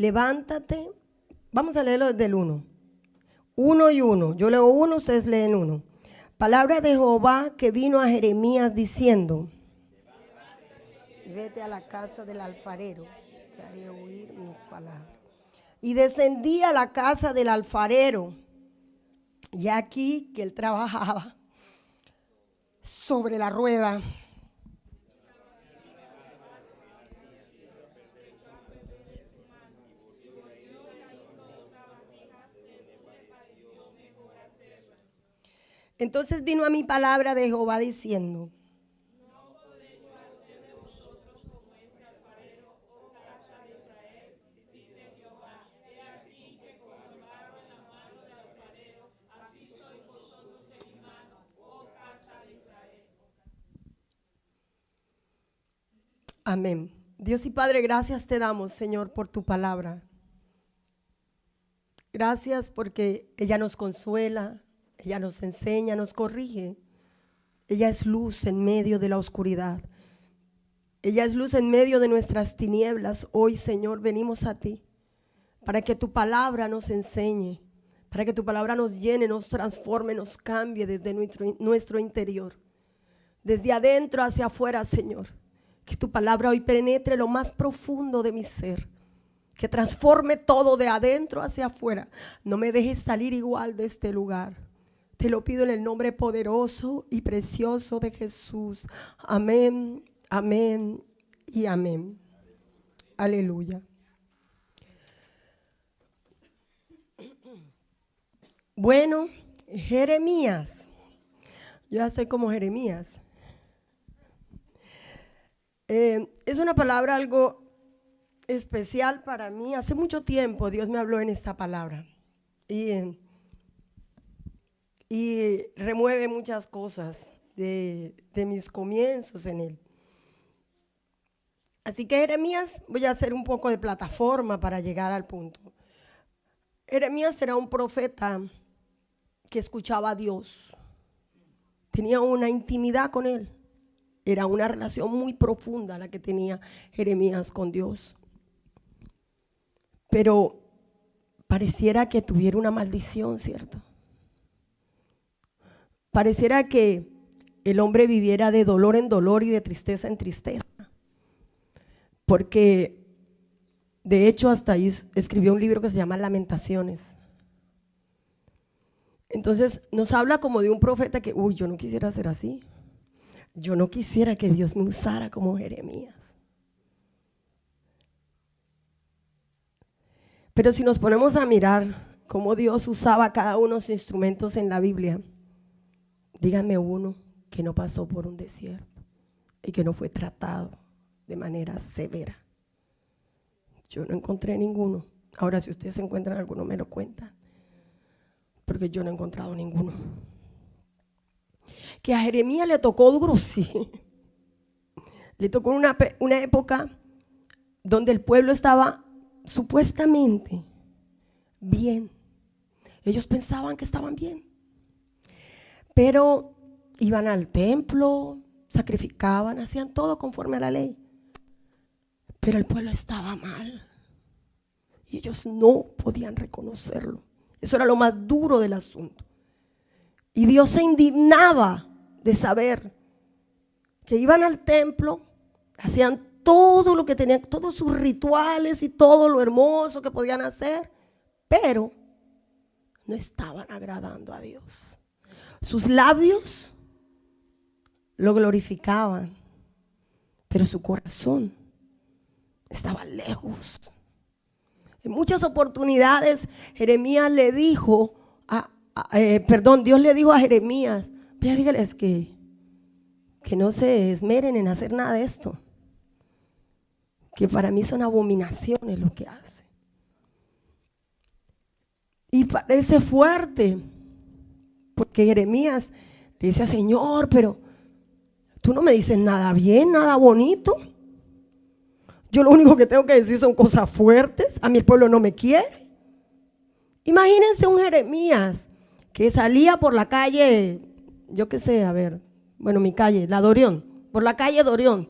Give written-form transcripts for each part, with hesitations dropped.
levántate. Vamos a leerlo desde el 1. 1 y 1. Yo leo 1, ustedes leen 1. Palabra de Jehová que vino a Jeremías diciendo: vete a la casa del alfarero, te haré oír mis palabras. Y descendí a la casa del alfarero, y aquí que él trabajaba sobre la rueda. Entonces vino a mí palabra de Jehová diciendo: no podré yo hacer de vosotros como este alfarero, oh casa de Israel, dice Jehová. He aquí que como el barro en la mano del alfarero, así sois vosotros en mi mano, oh casa de Israel. Amén. Dios y Padre, gracias te damos, Señor, por tu palabra. Gracias porque ella nos consuela. Ella nos enseña, nos corrige. Ella es luz en medio de la oscuridad. Ella es luz en medio de nuestras tinieblas. Hoy, Señor, venimos a ti para que tu palabra nos enseñe, para que tu palabra nos llene, nos transforme, nos cambie desde nuestro interior, desde adentro hacia afuera, Señor. Que tu palabra hoy penetre lo más profundo de mi ser, que transforme todo de adentro hacia afuera. No me dejes salir igual de este lugar. Te lo pido en el nombre poderoso y precioso de Jesús. Amén, amén y amén. Aleluya. Bueno, Jeremías. Yo ya estoy como Jeremías. Es una palabra algo especial para mí. Hace mucho tiempo Dios me habló en esta palabra. Y remueve muchas cosas de mis comienzos en él. Así que Jeremías, voy a hacer un poco de plataforma para llegar al punto. Jeremías era un profeta que escuchaba a Dios, tenía una intimidad con él, era una relación muy profunda la que tenía Jeremías con Dios. Pero pareciera que tuviera una maldición, ¿cierto? Pareciera que el hombre viviera de dolor en dolor y de tristeza en tristeza. Porque de hecho hasta ahí escribió un libro que se llama Lamentaciones. Entonces nos habla como de un profeta que, yo no quisiera ser así. Yo no quisiera que Dios me usara como Jeremías. Pero si nos ponemos a mirar cómo Dios usaba cada uno de sus instrumentos en la Biblia, dígame uno que no pasó por un desierto y que no fue tratado de manera severa. Yo no encontré ninguno. Ahora, si ustedes encuentran alguno, me lo cuentan, porque yo no he encontrado ninguno. Que a Jeremías le tocó duro, sí. Le tocó una época donde el pueblo estaba supuestamente bien. Ellos pensaban que estaban bien. Pero iban al templo, sacrificaban, hacían todo conforme a la ley. Pero el pueblo estaba mal y ellos no podían reconocerlo. Eso era lo más duro del asunto. Y Dios se indignaba de saber que iban al templo, hacían todo lo que tenían, todos sus rituales y todo lo hermoso que podían hacer, pero no estaban agradando a Dios. Sus labios lo glorificaban, pero su corazón estaba lejos. En muchas oportunidades Jeremías le dijo, Dios le dijo a Jeremías, vaya, dígales que no se esmeren en hacer nada de esto, que para mí son abominaciones lo que hacen. Y parece fuerte, porque Jeremías le dice, Señor, pero tú no me dices nada bien, nada bonito. Yo lo único que tengo que decir son cosas fuertes. A mí el pueblo no me quiere. Imagínense un Jeremías que salía por la calle, yo qué sé, mi calle, la Dorión, por la calle Dorión,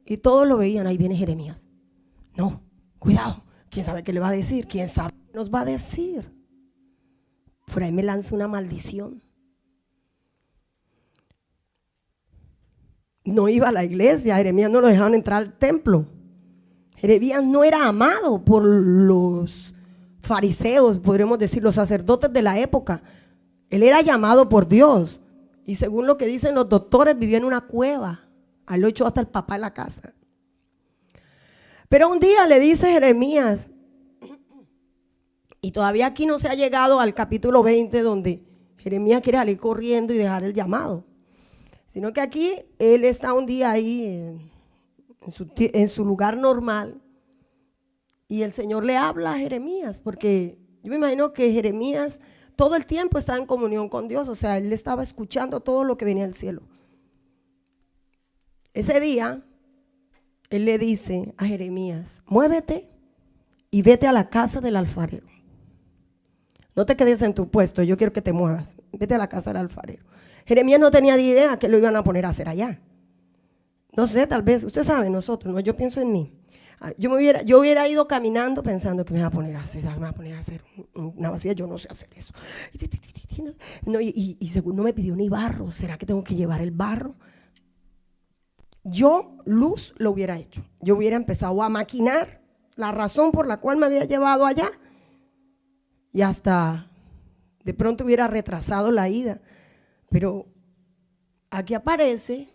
y todos lo veían, ahí viene Jeremías. No, cuidado, ¿Quién sabe qué le va a decir? ¿Quién sabe qué nos va a decir? Por ahí me lanza una maldición. No iba a la iglesia, Jeremías no lo dejaban entrar al templo. Jeremías no era amado por los fariseos, podríamos decir, los sacerdotes de la época. Él era llamado por Dios. Y según lo que dicen los doctores, vivía en una cueva. A él lo echó hasta el papá de la casa. Pero un día le dice Jeremías, y todavía aquí no se ha llegado al capítulo 20, donde Jeremías quiere salir corriendo y dejar el llamado, sino que aquí él está un día ahí en su lugar normal, y el Señor le habla a Jeremías, porque yo me imagino que Jeremías todo el tiempo estaba en comunión con Dios, o sea, él estaba escuchando todo lo que venía del cielo. Ese día, él le dice a Jeremías, muévete y vete a la casa del alfarero. No te quedes en tu puesto, yo quiero que te muevas. Vete a la casa del alfarero. Jeremías no tenía ni idea que lo iban a poner a hacer allá. No sé, tal vez, usted sabe, nosotros, no, yo pienso en mí. Yo hubiera ido caminando pensando que me va a poner a hacer una vasija, yo no sé hacer eso. No, y según no me pidió ni barro, ¿será que tengo que llevar el barro? Yo, Luz, lo hubiera hecho. Yo hubiera empezado a maquinar la razón por la cual me había llevado allá. Y hasta de pronto hubiera retrasado la ida. Pero aquí aparece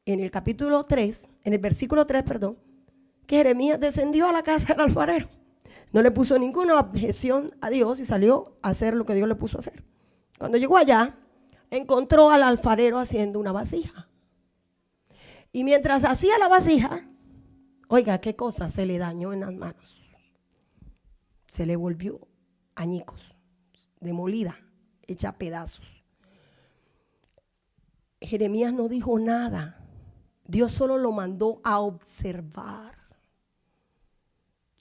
en el capítulo 3, en el versículo 3, perdón, que Jeremías descendió a la casa del alfarero. No le puso ninguna objeción a Dios y salió a hacer lo que Dios le puso a hacer. Cuando llegó allá, encontró al alfarero haciendo una vasija. Y mientras hacía la vasija, oiga, qué cosa, se le dañó en las manos. Se le volvió añicos, demolida, hecha a pedazos. Jeremías no dijo nada. Dios solo lo mandó a observar.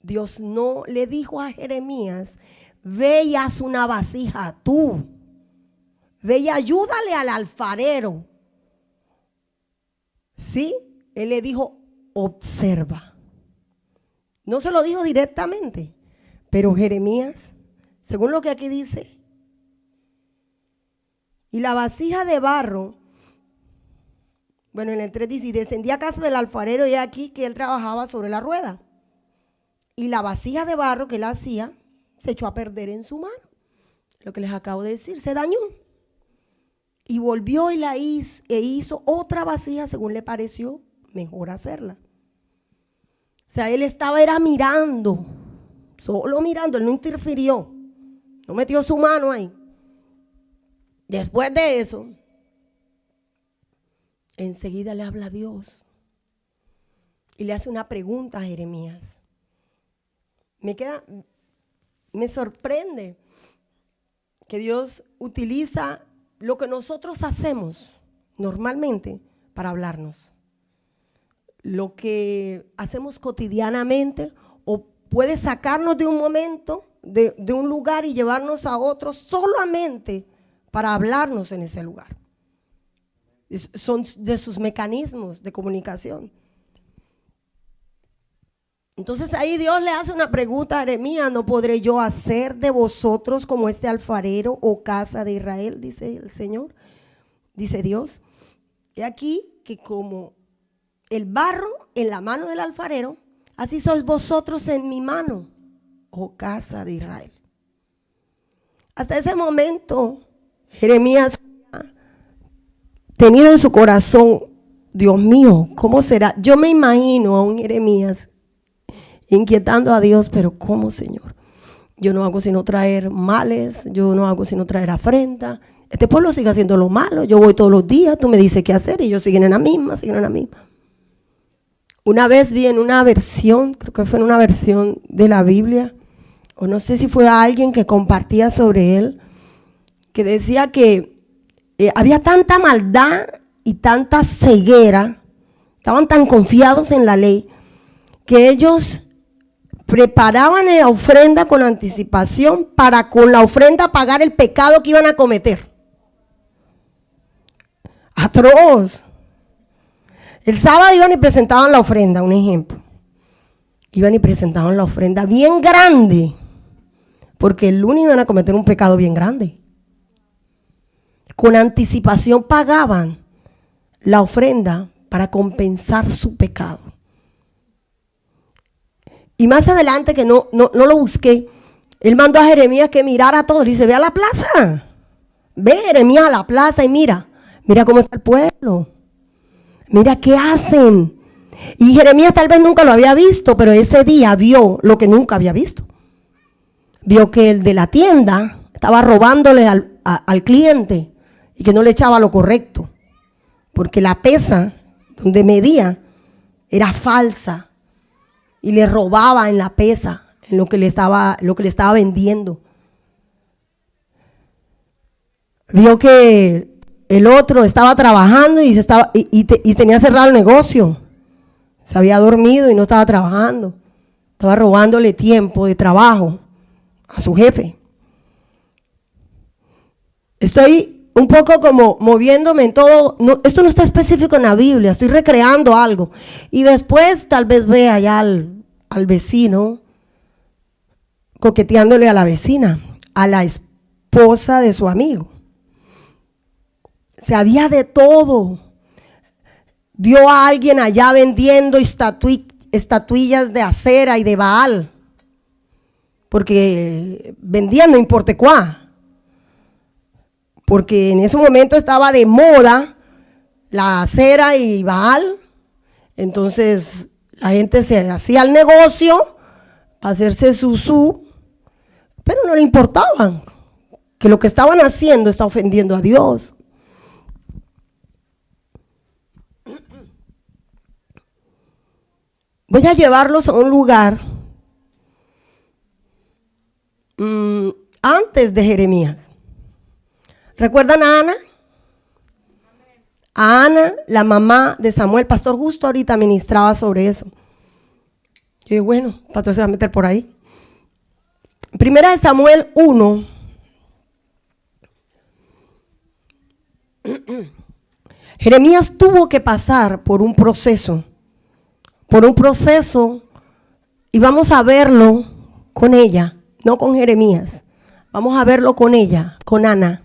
Dios no le dijo a Jeremías, ve y haz una vasija tú. Ve y ayúdale al alfarero. Sí, él le dijo, observa. No se lo dijo directamente, pero Jeremías, según lo que aquí dice, y la vasija de barro, bueno, en el 3 dice, y descendía a casa del alfarero y aquí que él trabajaba sobre la rueda. Y la vasija de barro que él hacía se echó a perder en su mano. Lo que les acabo de decir, se dañó. Y volvió y la hizo otra vasija según le pareció mejor hacerla. O sea, él era mirando, solo mirando, él no interfirió, no metió su mano ahí. Después de eso, enseguida le habla a Dios y le hace una pregunta a Jeremías. Me sorprende que Dios utiliza lo que nosotros hacemos normalmente para hablarnos. Lo que hacemos cotidianamente, o puede sacarnos de un momento, de un lugar y llevarnos a otro solamente para hablarnos en ese lugar. Son de sus mecanismos de comunicación. Entonces ahí Dios le hace una pregunta a Jeremías, ¿no podré yo hacer de vosotros como este alfarero, oh casa de Israel? Dice el Señor, dice Dios. He aquí que como el barro en la mano del alfarero, así sois vosotros en mi mano, oh casa de Israel. Hasta ese momento Jeremías tenido en su corazón, Dios mío, ¿cómo será? Yo me imagino a un Jeremías inquietando a Dios, pero ¿cómo, Señor? Yo no hago sino traer males, yo no hago sino traer afrenta. Este pueblo sigue haciendo lo malo, yo voy todos los días, tú me dices qué hacer y ellos siguen en la misma, Una vez vi en una versión, creo que fue en una versión de la Biblia, o no sé si fue alguien que compartía sobre él, que decía que había tanta maldad y tanta ceguera, estaban tan confiados en la ley, que ellos preparaban la ofrenda con anticipación para con la ofrenda pagar el pecado que iban a cometer. Atroz. El sábado iban y presentaban la ofrenda, un ejemplo. iban y presentaban la ofrenda bien grande, porque el lunes iban a cometer un pecado bien grande. Con anticipación pagaban la ofrenda para compensar su pecado. Y más adelante, que no lo busqué, él mandó a Jeremías que mirara todo. Le dice, ve a la plaza. Ve, Jeremías, a la plaza y mira cómo está el pueblo. Mira qué hacen. Y Jeremías tal vez nunca lo había visto, pero ese día vio lo que nunca había visto. Vio que el de la tienda estaba robándole al cliente y que no le echaba lo correcto, porque la pesa donde medía era falsa y le robaba en la pesa, en lo que le estaba vendiendo. Vio que el otro estaba trabajando y tenía cerrado el negocio. Se había dormido y no estaba trabajando. Estaba robándole tiempo de trabajo a su jefe. Estoy un poco como moviéndome en todo. Esto no está específico en la Biblia. Estoy recreando algo. Y después tal vez vea allá al vecino coqueteándole a la vecina, a la esposa de su amigo. Se había de todo. Vio a alguien allá vendiendo estatuillas de acera y de Baal, porque vendían no importa cuá, porque en ese momento estaba de moda la acera y Baal. Entonces la gente se hacía el negocio para hacerse su, pero no le importaban que lo que estaban haciendo está ofendiendo a Dios. Voy a llevarlos a un lugar antes de Jeremías. ¿Recuerdan a Ana? A Ana, la mamá de Samuel. Pastor justo ahorita ministraba sobre eso. Yo dije, bueno, pastor se va a meter por ahí. Primera de Samuel 1. Jeremías tuvo que pasar por un proceso, y vamos a verlo con ella, no con Jeremías. Vamos a verlo con ella, con Ana.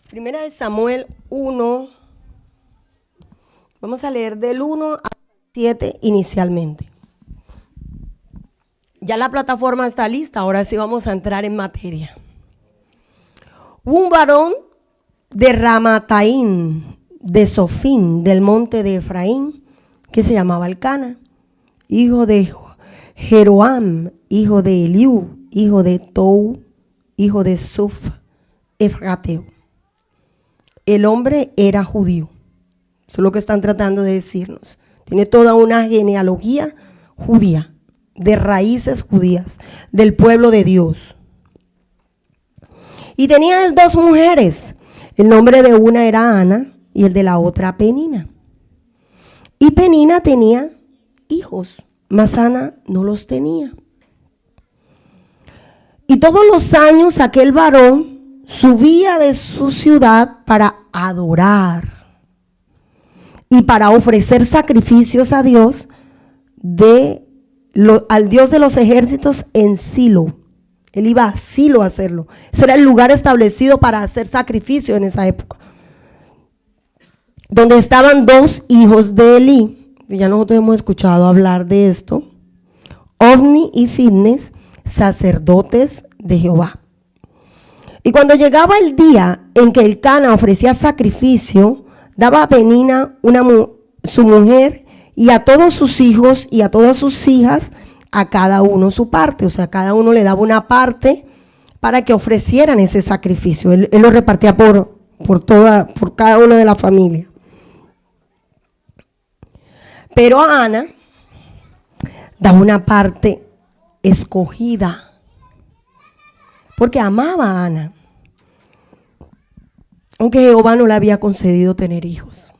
Primera de Samuel 1. Vamos a leer del 1 al 7 inicialmente. Ya la plataforma está lista, ahora sí vamos a entrar en materia. Un varón de Ramataín, de Sofín, del monte de Efraín, que se llamaba Elcana, hijo de Jeroam, hijo de Eliú, hijo de Tou, hijo de Suf, Efrateo. El hombre era judío. Eso es lo que están tratando de decirnos. Tiene toda una genealogía judía, de raíces judías, del pueblo de Dios. Y tenía él 2 mujeres. El nombre de una era Ana y el de la otra Penina. Y Penina tenía hijos, mas Ana no los tenía. Y todos los años aquel varón subía de su ciudad para adorar y para ofrecer sacrificios a Dios al Dios de los ejércitos en Silo. Él iba a Silo a hacerlo. Ese era el lugar establecido para hacer sacrificio en esa época. Donde estaban 2 hijos de Elí. Ya nosotros hemos escuchado hablar de esto. Ofni y Finnes, sacerdotes de Jehová. Y cuando llegaba el día en que Elcana ofrecía sacrificio, daba a Penina su mujer y a todos sus hijos y a todas sus hijas, a cada uno su parte. O sea, cada uno le daba una parte para que ofrecieran ese sacrificio. Él lo repartía por cada una de la familia. Pero a Ana daba una parte escogida, porque amaba a Ana, aunque Jehová no le había concedido tener hijos.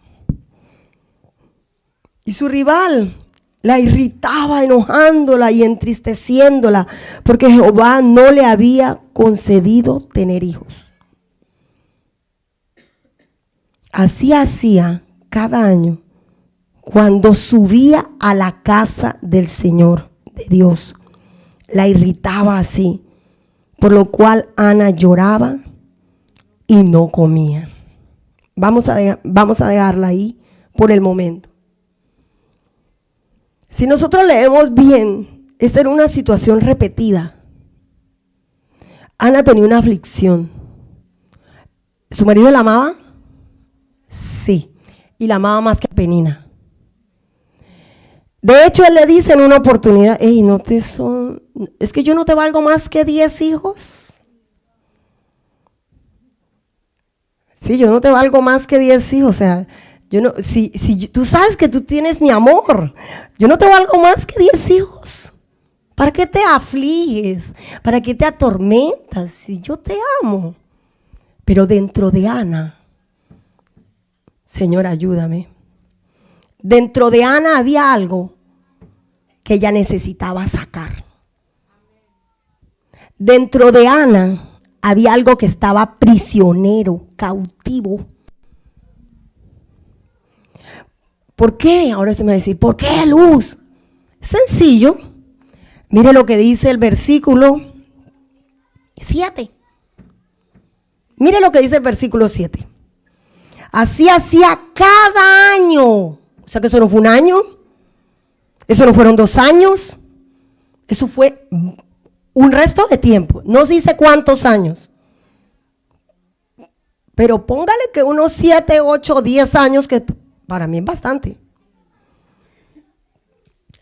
Y su rival La irritaba, enojándola y entristeciéndola, porque Jehová no le había concedido tener hijos. Así hacía cada año cuando subía a la casa del Señor de Dios. La irritaba así, por lo cual Ana lloraba y no comía. Vamos a dejarla ahí por el momento. Si nosotros leemos bien, esta era una situación repetida. Ana tenía una aflicción. ¿Su marido la amaba? Sí, y la amaba más que a Penina. De hecho, él le dice en una oportunidad, hey, es que yo no te valgo más que 10 hijos. Sí, yo no te valgo más que 10 hijos, o sea, yo no, si tú sabes que tú tienes mi amor, yo no te valgo más que 10 hijos. ¿Para qué te afliges? ¿Para qué te atormentas? Si yo te amo. Pero dentro de Ana, Señor, ayúdame. Dentro de Ana había algo que ella necesitaba sacar. Dentro de Ana había algo que estaba prisionero, cautivo. ¿Por qué? Ahora se me va a decir, ¿por qué, Luz? Sencillo. Mire lo que dice el versículo 7. Mire lo que dice el versículo 7. Así hacía cada año. O sea que eso no fue un año. Eso no fueron 2 años. Eso fue un resto de tiempo. No dice cuántos años. Pero póngale que unos 7, 8, 10 años, que para mí es bastante.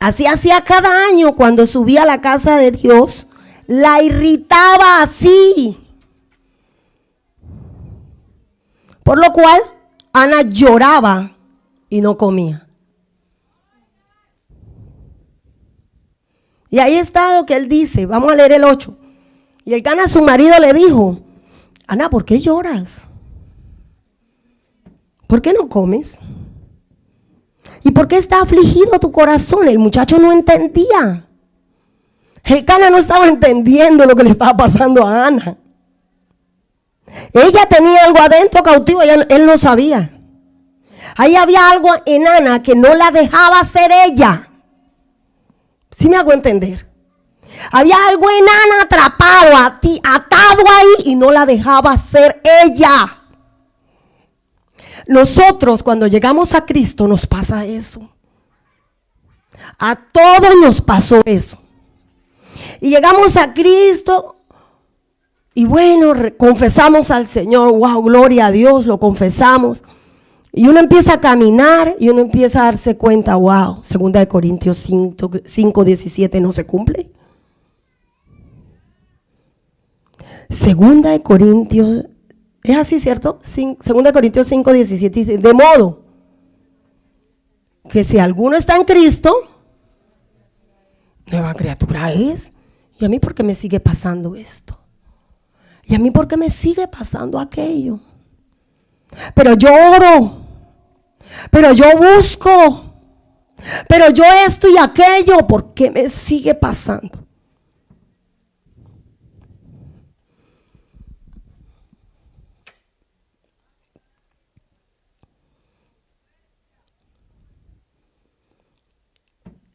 Así hacía cada año cuando subía a la casa de Dios. La irritaba así. Por lo cual Ana lloraba y no comía. Y ahí está lo que él dice. Vamos a leer el 8. Y el Cana, su marido, le dijo: Ana, ¿por qué lloras? ¿Por qué no comes? ¿Y por qué está afligido tu corazón? El muchacho no entendía. El Cana no estaba entendiendo lo que le estaba pasando a Ana. Ella tenía algo adentro cautivo, él no sabía. Ahí había algo en Ana que no la dejaba ser ella. ¿Sí me hago entender? Había algo en Ana atrapado, atado ahí, y no la dejaba ser ella. Nosotros, cuando llegamos a Cristo, nos pasa eso. A todos nos pasó eso. Y llegamos a Cristo y bueno, confesamos al Señor. Wow, gloria a Dios, lo confesamos. Y uno empieza a caminar y uno empieza a darse cuenta, wow, 2 Corintios 5, 17 no se cumple. 2 Corintios, es así, ¿cierto? 2 Corintios 5, 17 dice: de modo que si alguno está en Cristo, nueva criatura es. ¿Y a mí por qué me sigue pasando esto? ¿Y a mí por qué me sigue pasando aquello? Pero yo oro, pero yo busco, pero yo esto y aquello, ¿por qué me sigue pasando?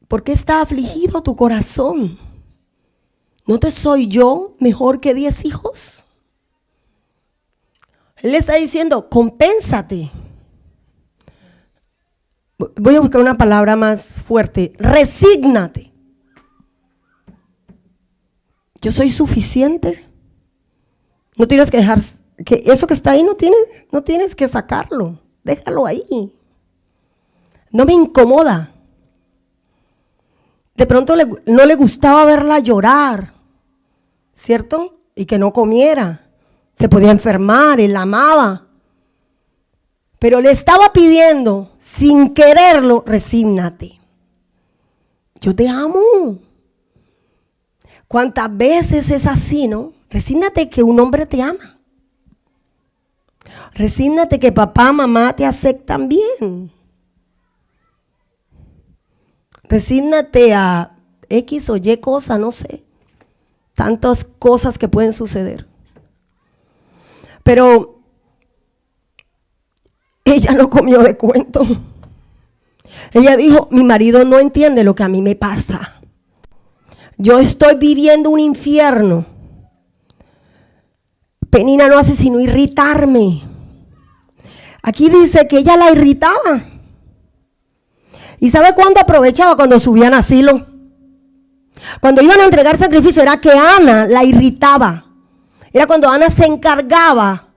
¿Por qué está afligido tu corazón? ¿No te soy yo mejor que 10 hijos? Él le está diciendo, compénsate. Voy a buscar una palabra más fuerte. Resígnate. Yo soy suficiente. No tienes que dejar, que eso que está ahí no tienes que sacarlo. Déjalo ahí. No me incomoda. De pronto no le gustaba verla llorar, ¿cierto? Y que no comiera. Se podía enfermar, él la amaba. Pero le estaba pidiendo, sin quererlo, resígnate. Yo te amo. ¿Cuántas veces es así, no? Resígnate que un hombre te ama. Resígnate que papá, mamá te aceptan bien. Resígnate a X o Y cosa, no sé. Tantas cosas que pueden suceder. Pero ella no comió de cuento. Ella dijo, mi marido no entiende lo que a mí me pasa. Yo estoy viviendo un infierno. Penina no hace sino irritarme. Aquí dice que ella la irritaba. ¿Y sabe cuándo aprovechaba? Cuando subían a Silo. Cuando iban a entregar sacrificio era que Ana la irritaba. Era cuando Ana se encargaba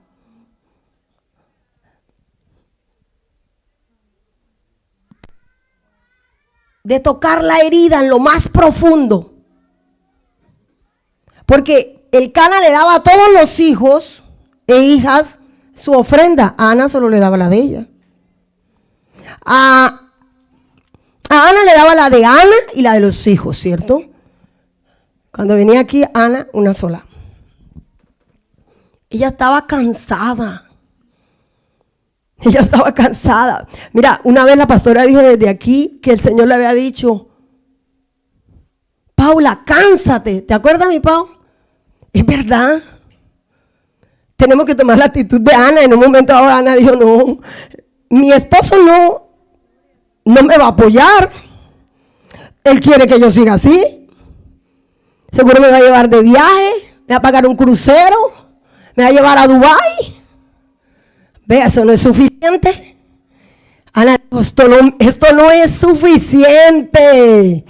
de tocar la herida en lo más profundo. Porque Elcana le daba a todos los hijos e hijas su ofrenda. A Ana solo le daba la de ella. A Ana le daba la de Ana y la de los hijos, ¿cierto? Cuando venía aquí Ana, una sola. Ella estaba cansada. Ella estaba cansada. Mira, una vez la pastora dijo desde aquí que el Señor le había dicho, Paula, cánsate. ¿Te acuerdas, mi Pau? Es verdad. Tenemos que tomar la actitud de Ana. En un momento ahora Ana dijo, no, mi esposo no me va a apoyar. Él quiere que yo siga así. Seguro me va a llevar de viaje, me va a pagar un crucero, me va a llevar a Dubái. Vea, eso no es suficiente. Ana dijo, esto no es suficiente.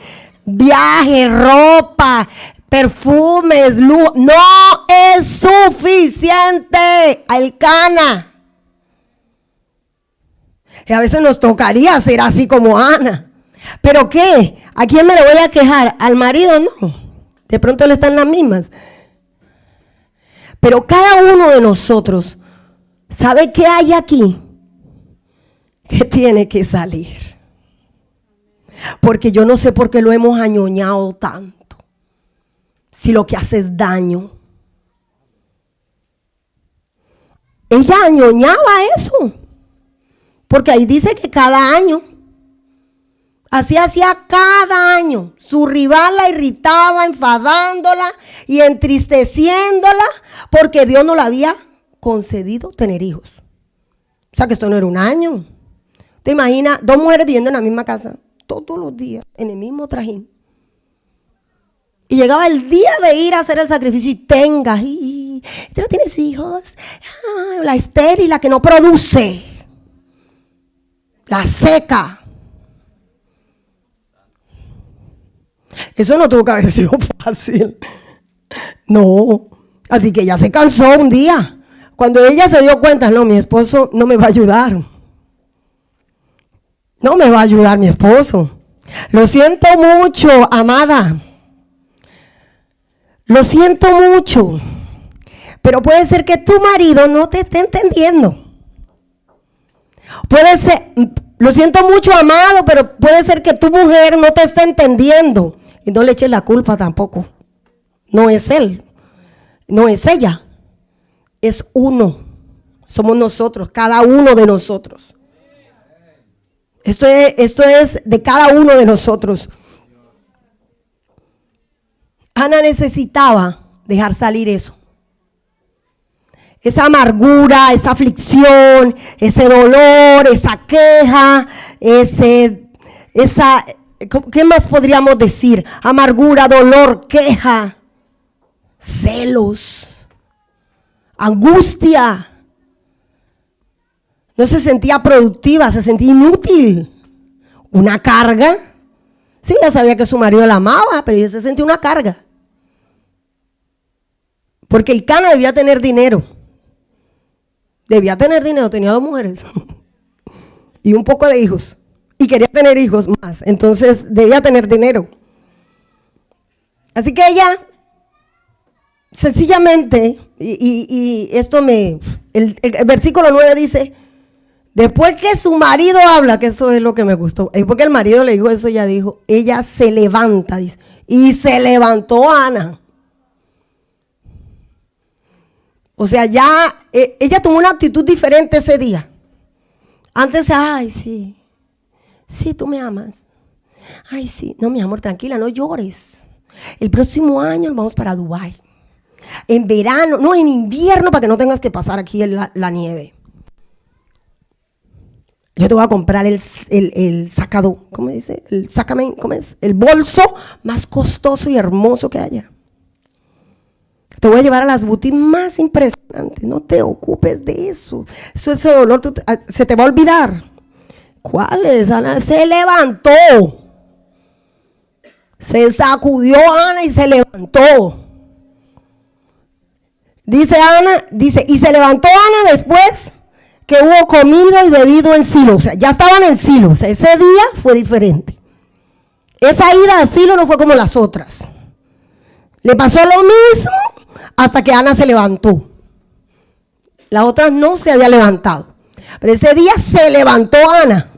Viaje, ropa, perfumes, luz, no es suficiente. Elcana. Y a veces nos tocaría ser así como Ana. ¿Pero qué? ¿A quién me le voy a quejar? ¿Al marido? No. De pronto él está en las mismas. Pero cada uno de nosotros sabe qué hay aquí que tiene que salir. Porque yo no sé por qué lo hemos añoñado tanto. Si lo que hace es daño. Ella añoñaba eso. Porque ahí dice que cada año. Así hacía cada año. Su rival la irritaba, enfadándola y entristeciéndola porque Dios no le había concedido tener hijos. O sea que esto no era un año. ¿Te imaginas? Dos mujeres viviendo en la misma casa todos los días, en el mismo trajín. Y llegaba el día de ir a hacer el sacrificio y tengas, y tú no tienes hijos. La estéril, la que no produce. La seca. Eso no tuvo que haber sido fácil. No. Así que ella se cansó un día. Cuando ella se dio cuenta, no, mi esposo no me va a ayudar. No me va a ayudar mi esposo. Lo siento mucho, amada. Lo siento mucho. Pero puede ser que tu marido no te esté entendiendo. Puede ser, lo siento mucho, amado, pero puede ser que tu mujer no te esté entendiendo. Y no le eches la culpa tampoco. No es él, no es ella. Es uno. Somos nosotros, cada uno de nosotros. Esto es de cada uno de nosotros. Ana necesitaba dejar salir eso. Esa amargura, esa aflicción, ese dolor, esa queja, ¿qué más podríamos decir? Amargura, dolor, queja, celos, angustia. No se sentía productiva, se sentía inútil. Una carga. Sí, ella sabía que su marido la amaba, pero ella se sentía una carga. Porque Elcana debía tener dinero. Debía tener dinero, tenía 2 mujeres. Y un poco de hijos. Y quería tener hijos más. Entonces debía tener dinero. Así que ella, sencillamente, y esto el versículo 9 dice, después que su marido habla, que eso es lo que me gustó, después que el marido le dijo eso, ella dijo, ella se levanta, dice, y se levantó Ana. O sea, ya ella tomó una actitud diferente ese día. Antes, ay, sí, tú me amas. Ay, sí. No, mi amor, tranquila, no llores. El próximo año nos vamos para Dubái. En verano, no, en invierno, para que no tengas que pasar aquí la nieve. Yo te voy a comprar el sacado, ¿cómo dice? El sacamen, ¿cómo es? El bolso más costoso y hermoso que haya. Te voy a llevar a las boutiques más impresionantes. No te ocupes de eso. Ese dolor se te va a olvidar. ¿Cuál es, Ana? Se levantó. Se sacudió Ana y se levantó. Dice Ana, y se levantó Ana después que hubo comido y bebido en Silo. O sea, ya estaban en Silo. O sea, ese día fue diferente. Esa ida a Silo no fue como las otras. Le pasó lo mismo hasta que Ana se levantó. Las otras no se había levantado. Pero ese día se levantó Ana.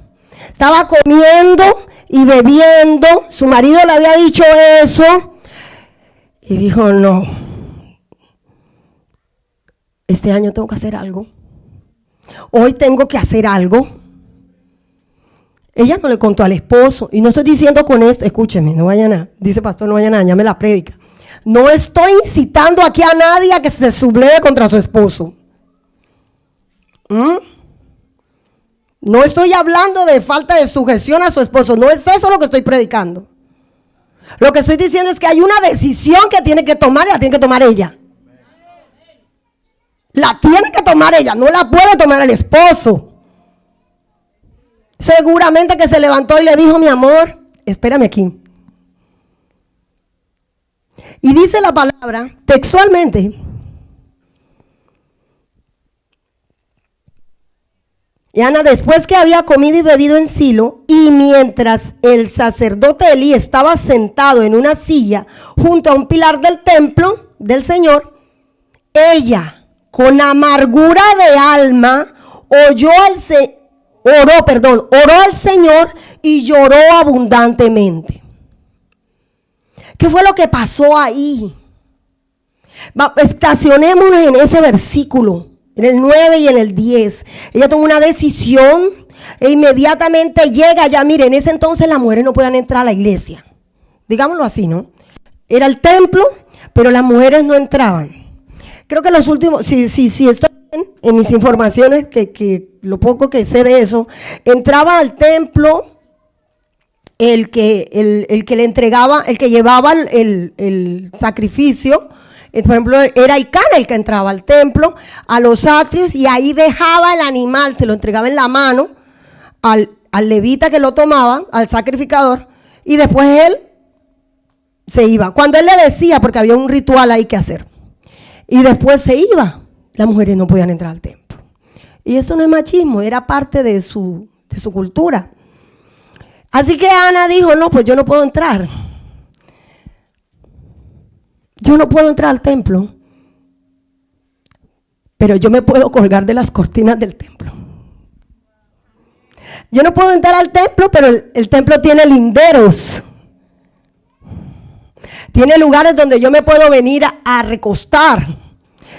Estaba comiendo y bebiendo. Su marido le había dicho eso. Y dijo, no. Este año tengo que hacer algo. Hoy tengo que hacer algo. Ella no le contó al esposo. Y no estoy diciendo con esto, escúcheme, no vayan a, dice pastor, no vayan a dañarme la prédica. No estoy incitando aquí a nadie a que se subleve contra su esposo. No estoy hablando de falta de sujeción a su esposo. No es eso lo que estoy predicando. Lo que estoy diciendo es que hay una decisión que tiene que tomar y la tiene que tomar ella. La tiene que tomar ella, no la puede tomar el esposo. Seguramente que se levantó y le dijo, mi amor, espérame aquí. Y dice la palabra textualmente. Y Ana, después que había comido y bebido en Silo, y mientras el sacerdote Elí estaba sentado en una silla junto a un pilar del templo del Señor, ella, con amargura de alma, oró al Señor y lloró abundantemente. ¿Qué fue lo que pasó ahí? Estacionémonos en ese versículo, en el 9 y en el 10. Ella tomó una decisión e inmediatamente llega. Ya miren, en ese entonces las mujeres no podían entrar a la iglesia. Digámoslo así, ¿no? Era el templo, pero las mujeres no entraban. Creo que los últimos, si estoy bien en mis informaciones, que lo poco que sé de eso, entraba al templo el que le entregaba, el que llevaba el sacrificio. Por ejemplo, era Icana el que entraba al templo, a los atrios, y ahí dejaba el animal, se lo entregaba en la mano al levita que lo tomaba, al sacrificador, y después él se iba. Cuando él le decía, porque había un ritual ahí que hacer, y después se iba, las mujeres no podían entrar al templo. Y eso no es machismo, era parte de su cultura. Así que Ana dijo, no, pues yo no puedo entrar. Yo no puedo entrar al templo, pero yo me puedo colgar de las cortinas del templo. Yo no puedo entrar al templo, pero el templo tiene linderos. Tiene lugares donde yo me puedo venir a recostar.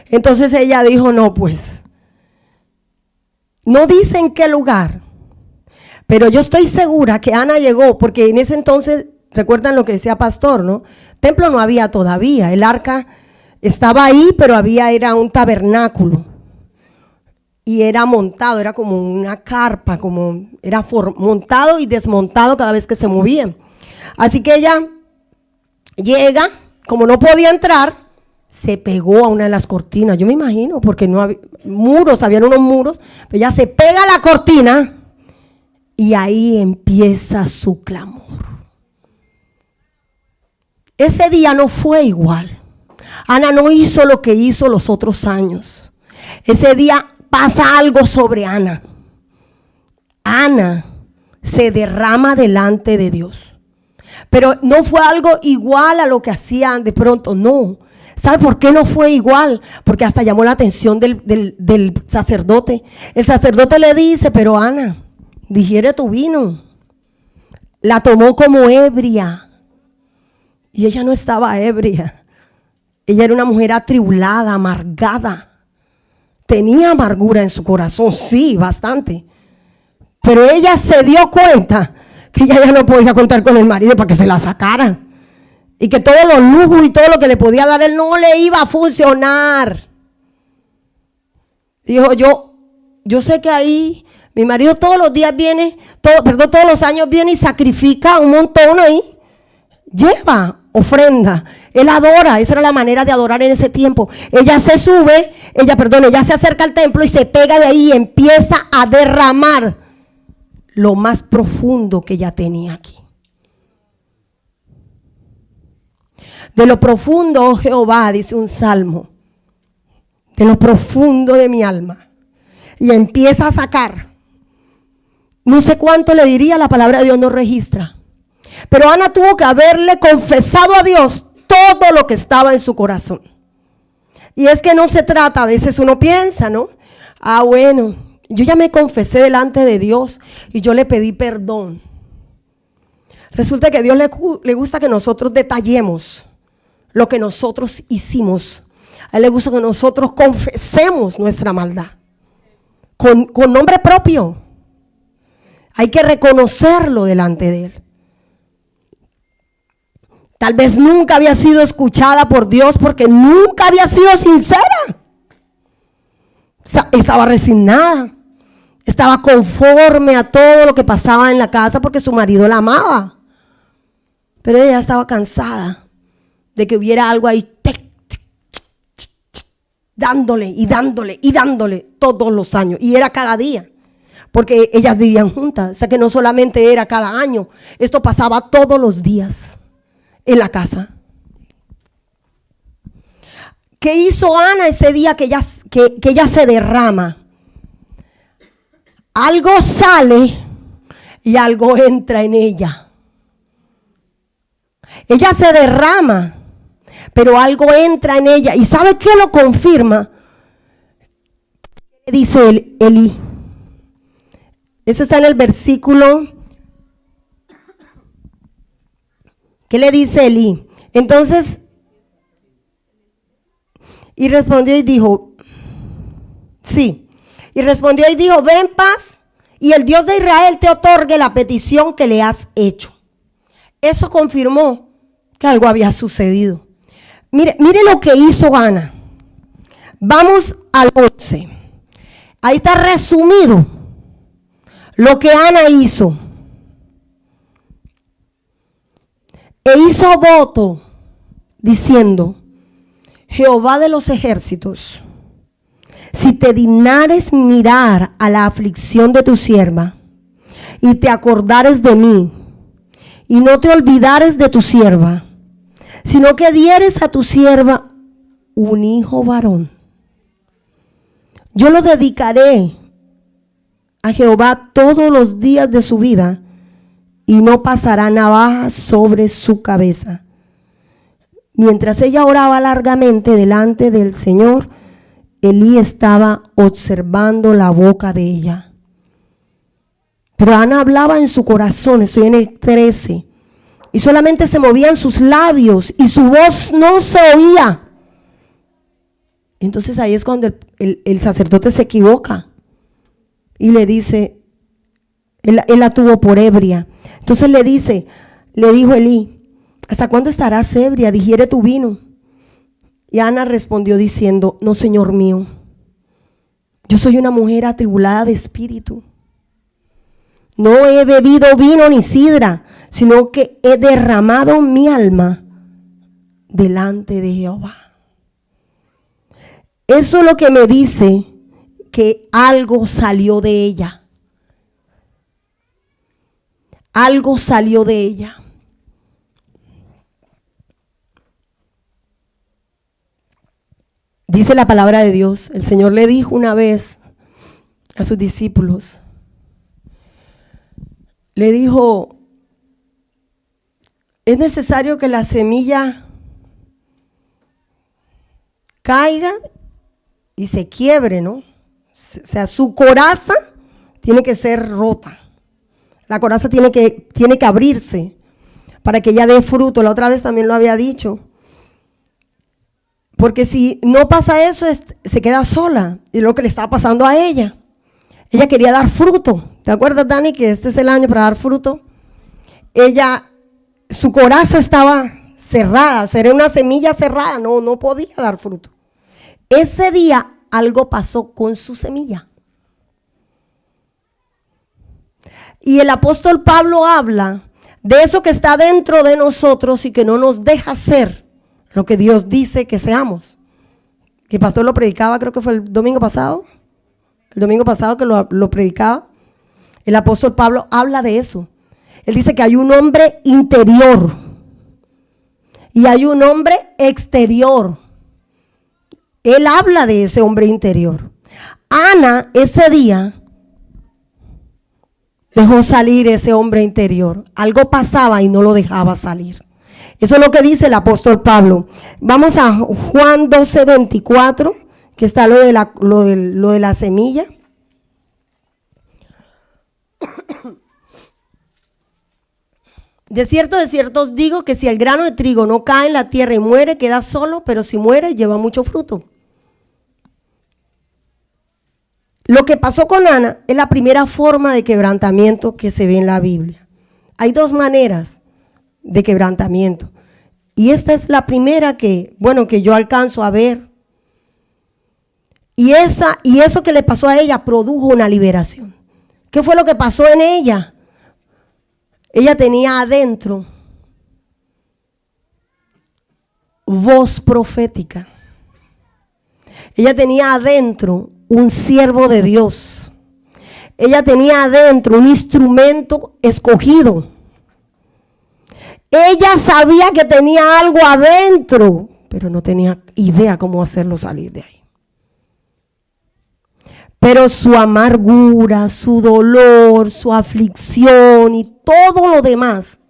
Entonces ella dijo, no, pues, no dice en qué lugar, pero yo estoy segura que Ana llegó, porque en ese entonces, recuerdan lo que decía pastor, ¿no? Templo no había todavía, el arca estaba ahí, pero era un tabernáculo. Y era montado, era como una carpa, era montado y desmontado cada vez que se movían. Así que ella llega, como no podía entrar, se pegó a una de las cortinas. Yo me imagino, porque no había muros, habían unos muros, pero ella se pega a la cortina y ahí empieza su clamor. Ese día no fue igual. Ana no hizo lo que hizo los otros años. Ese día pasa algo sobre Ana. Ana se derrama delante de Dios. Pero no fue algo igual a lo que hacían de pronto, no. ¿Sabe por qué no fue igual? Porque hasta llamó la atención del sacerdote. El sacerdote le dice, pero Ana, digiere tu vino. La tomó como ebria. Y ella no estaba ebria. Ella era una mujer atribulada, amargada. Tenía amargura en su corazón, sí, bastante. Pero ella se dio cuenta que ella ya no podía contar con el marido para que se la sacara. Y que todos los lujos y todo lo que le podía dar él no le iba a funcionar. Dijo, yo sé que ahí mi marido todos los días viene, todos los años viene y sacrifica un montón ahí. Lleva ofrenda, él adora, esa era la manera de adorar en ese tiempo. Ella se acerca al templo y se pega de ahí y empieza a derramar lo más profundo que ella tenía aquí. De lo profundo, oh Jehová, dice un salmo, de lo profundo de mi alma. Y empieza a sacar. No sé cuánto le diría, la palabra de Dios no registra. Pero Ana tuvo que haberle confesado a Dios todo lo que estaba en su corazón. Y es que no se trata, a veces uno piensa, ¿no? Bueno, yo ya me confesé delante de Dios y yo le pedí perdón. Resulta que a Dios le gusta que nosotros detallemos lo que nosotros hicimos. A Él le gusta que nosotros confesemos nuestra maldad con nombre propio. Hay que reconocerlo delante de Él. Tal vez nunca había sido escuchada por Dios porque nunca había sido sincera. Estaba resignada. Estaba conforme a todo lo que pasaba en la casa porque su marido la amaba. Pero ella estaba cansada de que hubiera algo ahí dándole y dándole y dándole todos los años. Y era cada día, porque ellas vivían juntas. O sea que no solamente era cada año, esto pasaba todos los días en la casa. ¿Qué hizo Ana ese día que ella se derrama? Algo sale y algo entra en ella. Ella se derrama, pero algo entra en ella. ¿Y sabe qué lo confirma? Dice Elí. Eso está en el versículo. ¿Qué le dice Elí? Entonces, y respondió y dijo, sí. Y respondió y dijo, ve en paz y el Dios de Israel te otorgue la petición que le has hecho. Eso confirmó que algo había sucedido. Mire lo que hizo Ana. Vamos al 11. Ahí está resumido lo que Ana hizo. E hizo voto diciendo, Jehová de los ejércitos, si te dignares mirar a la aflicción de tu sierva y te acordares de mí y no te olvidares de tu sierva, sino que dieres a tu sierva un hijo varón, yo lo dedicaré a Jehová todos los días de su vida y no pasará navaja sobre su cabeza. Mientras ella oraba largamente delante del Señor, Elí estaba observando la boca de ella. Pero Ana hablaba en su corazón, estoy en el 13, y solamente se movían sus labios y su voz no se oía. Entonces ahí es cuando el sacerdote se equivoca y le dice, él la tuvo por ebria. Entonces le dijo Elí, ¿hasta cuándo estarás ebria? Digiere tu vino. Y Ana respondió diciendo, no, Señor mío, yo soy una mujer atribulada de espíritu. No he bebido vino ni sidra, sino que he derramado mi alma delante de Jehová. Eso es lo que me dice que algo salió de ella. Algo salió de ella. Dice la palabra de Dios, el Señor le dijo una vez a sus discípulos, le dijo, es necesario que la semilla caiga y se quiebre, ¿no? O sea, su coraza tiene que ser rota. La coraza tiene que abrirse para que ella dé fruto. La otra vez también lo había dicho. Porque si no pasa eso, se queda sola. Y lo que le estaba pasando a ella. Ella quería dar fruto. ¿Te acuerdas, Dani, que este es el año para dar fruto? su coraza estaba cerrada, era una semilla cerrada, no podía dar fruto. Ese día algo pasó con su semilla. Y el apóstol Pablo habla de eso que está dentro de nosotros y que no nos deja ser lo que Dios dice que seamos. Que el pastor lo predicaba, creo que fue el domingo pasado que lo predicaba. El apóstol Pablo habla de eso. Él dice que hay un hombre interior y hay un hombre exterior. Él habla de ese hombre interior. Ana ese día dejó salir ese hombre interior. Algo pasaba y no lo dejaba salir. Eso es lo que dice el apóstol Pablo. Vamos a Juan 12:24, que está lo de la semilla. De cierto os digo que si el grano de trigo no cae en la tierra y muere, queda solo, pero si muere, lleva mucho fruto. Lo que pasó con Ana es la primera forma de quebrantamiento que se ve en la Biblia. Hay dos maneras de quebrantamiento. Y esta es la primera que yo alcanzo a ver. Y eso que le pasó a ella produjo una liberación. ¿Qué fue lo que pasó en ella? Ella tenía adentro voz profética. Ella tenía adentro un siervo de Dios. Ella tenía adentro un instrumento escogido. Ella sabía que tenía algo adentro, pero no tenía idea cómo hacerlo salir de ahí. Pero su amargura, su dolor, su aflicción y todo lo demás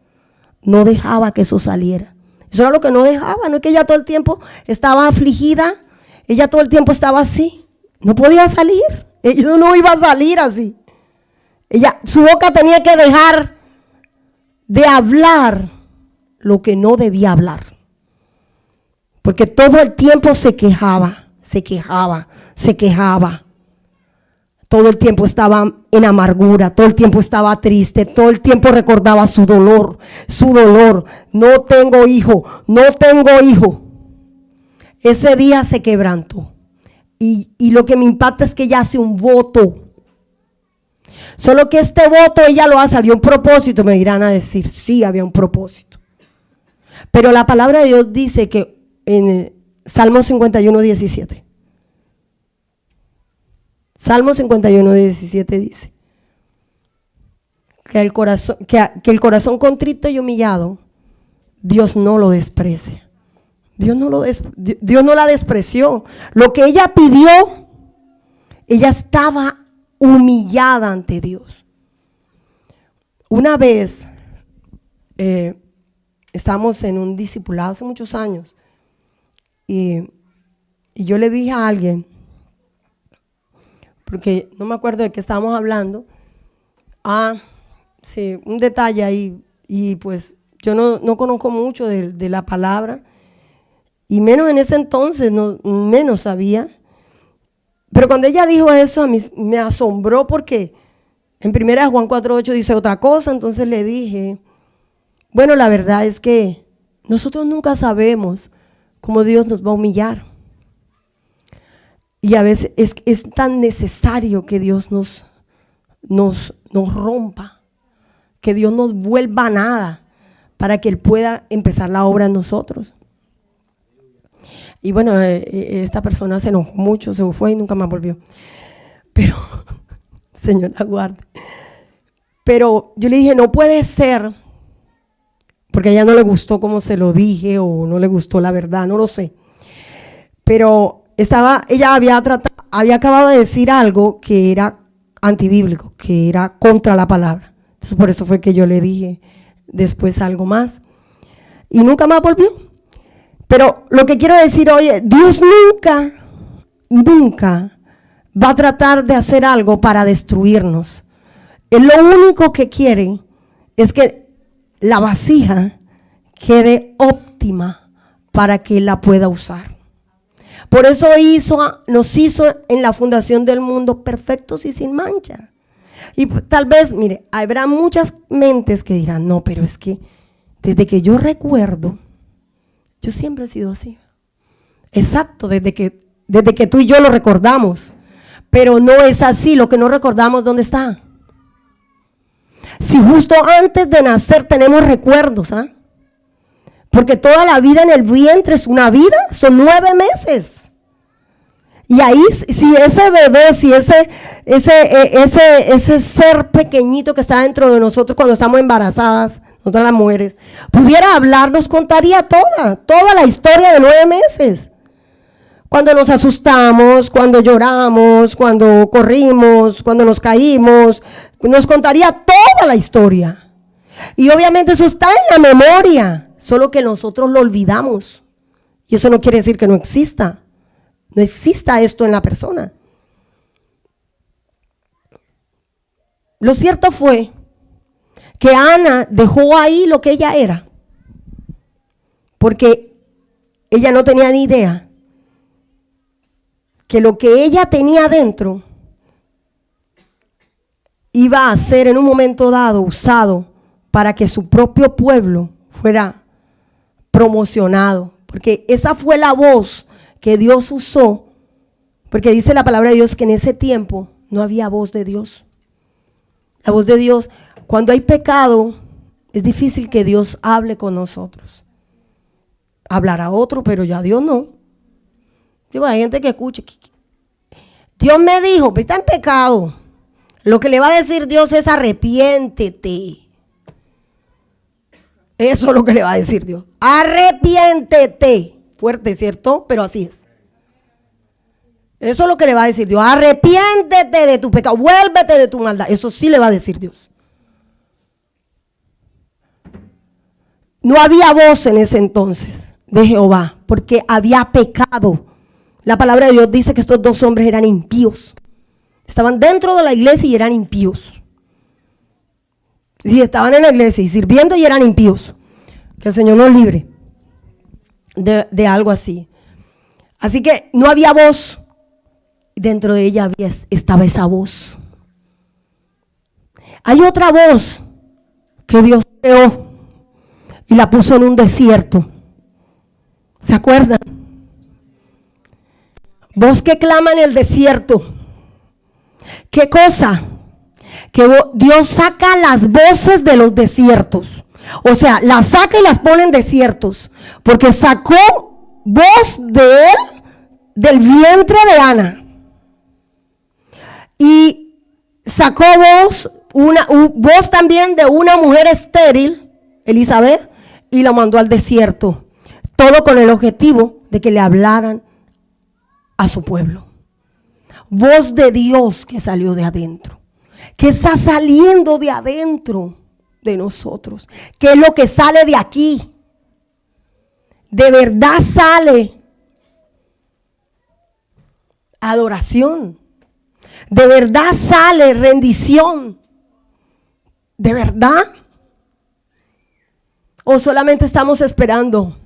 no dejaba que eso saliera. Eso era lo que no dejaba. No es que ella todo el tiempo estaba afligida, ella todo el tiempo estaba así. No podía salir. Ella no iba a salir así. Su boca tenía que dejar de hablar lo que no debía hablar. Porque todo el tiempo se quejaba. Todo el tiempo estaba en amargura, todo el tiempo estaba triste, todo el tiempo recordaba su dolor. No tengo hijo. Ese día se quebrantó. Y lo que me impacta es que ella hace un voto. Solo que este voto ella lo hace, había un propósito, me irán a decir, sí, había un propósito. Pero la palabra de Dios dice que en Salmo 51:17. Salmo 51:17 dice que el corazón contrito y humillado, Dios no lo desprecia. Dios no la despreció. Lo que ella pidió, ella estaba humillada ante Dios. Una vez estábamos en un discipulado hace muchos años y yo le dije a alguien, porque no me acuerdo de qué estábamos hablando, sí, un detalle ahí, y pues yo no conozco mucho de la palabra, y menos en ese entonces, menos sabía. Pero cuando ella dijo eso, a mí me asombró porque en 1 Juan 4:8 dice otra cosa. Entonces le dije, bueno, la verdad es que nosotros nunca sabemos cómo Dios nos va a humillar. Y a veces es tan necesario que Dios nos rompa, que Dios nos vuelva nada para que Él pueda empezar la obra en nosotros. Y bueno, esta persona se enojó mucho, se fue y nunca más volvió. Pero, Señor, aguarde. Pero yo le dije, no puede ser, porque a ella no le gustó cómo se lo dije o no le gustó la verdad, no lo sé. Pero ella había acabado de decir algo que era antibíblico, que era contra la palabra. Entonces por eso fue que yo le dije después algo más. Y nunca más volvió. Pero lo que quiero decir hoy es, Dios nunca va a tratar de hacer algo para destruirnos. Él lo único que quiere es que la vasija quede óptima para que Él la pueda usar. Por eso nos hizo en la fundación del mundo perfectos y sin mancha. Y tal vez, mire, habrá muchas mentes que dirán, no, pero es que desde que yo recuerdo, yo siempre he sido así. Exacto, desde que tú y yo lo recordamos. Pero no es así, lo que no recordamos, ¿dónde está? Si justo antes de nacer tenemos recuerdos, ¿ah? Porque toda la vida en el vientre es una vida, son 9 meses. Y ahí, si ese bebé, si ese ser pequeñito que está dentro de nosotros cuando estamos embarazadas, nosotras las mujeres, pudiera hablar, nos contaría toda la historia de 9 meses. Cuando nos asustamos, cuando lloramos, cuando corrimos, cuando nos caímos, nos contaría toda la historia. Y obviamente eso está en la memoria, solo que nosotros lo olvidamos. Y eso no quiere decir que no exista. No exista esto en la persona. Lo cierto fue que Ana dejó ahí lo que ella era, porque ella no tenía ni idea que lo que ella tenía adentro iba a ser en un momento dado usado para que su propio pueblo fuera promocionado, porque esa fue la voz que Dios usó, porque dice la palabra de Dios que en ese tiempo no había voz de Dios. La voz de Dios, cuando hay pecado, es difícil que Dios hable con nosotros. Hablará otro, pero ya Dios no. Hay gente que escucha, Dios me dijo, pues está en pecado. Lo que le va a decir Dios es arrepiéntete. Eso es lo que le va a decir Dios. Arrepiéntete. Fuerte, ¿cierto? Pero así es. Eso es lo que le va a decir Dios. Arrepiéntete de tu pecado. Vuélvete de tu maldad. Eso sí le va a decir Dios. No había voz en ese entonces de Jehová, porque había pecado. La palabra de Dios dice que estos 2 hombres eran impíos. Estaban dentro de la iglesia y eran impíos. Sí, estaban en la iglesia y sirviendo y eran impíos. Que el Señor nos libre de algo así. Así que no había voz. Dentro de ella estaba esa voz. Hay otra voz que Dios creó y la puso en un desierto. ¿Se acuerdan? Voz que clama en el desierto. ¿Qué cosa? Que Dios saca las voces de los desiertos. O sea, las saca y las pone en desiertos. Porque sacó voz de él, del vientre de Ana. Y sacó voz también de una mujer estéril, Elizabeth, y la mandó al desierto. Todo con el objetivo de que le hablaran a su pueblo. Voz de Dios que salió de adentro, que está saliendo de adentro de nosotros, que es lo que sale de aquí. De verdad sale adoración, de verdad sale rendición, de verdad. O solamente estamos esperando.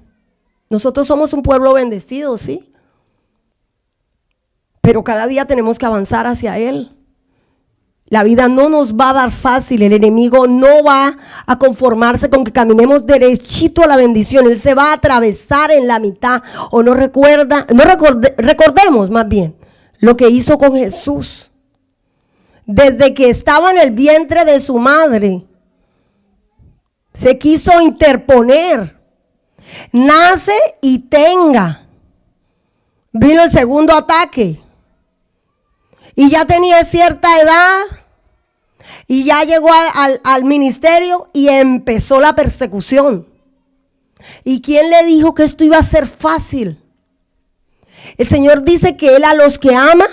Nosotros somos un pueblo bendecido, sí, pero cada día tenemos que avanzar hacia Él. La vida no nos va a dar fácil, el enemigo no va a conformarse con que caminemos derechito a la bendición. Él se va a atravesar en la mitad. O recordemos más bien lo que hizo con Jesús. Desde que estaba en el vientre de su madre, se quiso interponer. Nace y tenga. Vino el segundo ataque. Y ya tenía cierta edad y ya llegó al ministerio y empezó la persecución. ¿Y quién le dijo que esto iba a ser fácil? El Señor dice que Él a los que ama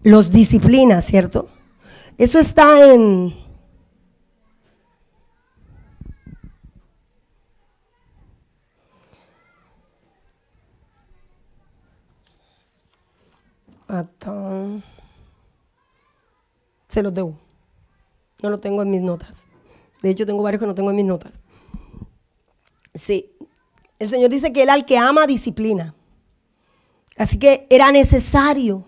los disciplina, ¿cierto? Eso está en se los debo. No lo tengo en mis notas. De hecho, tengo varios que no tengo en mis notas. Sí. El Señor dice que Él al que ama disciplina. Así que era necesario.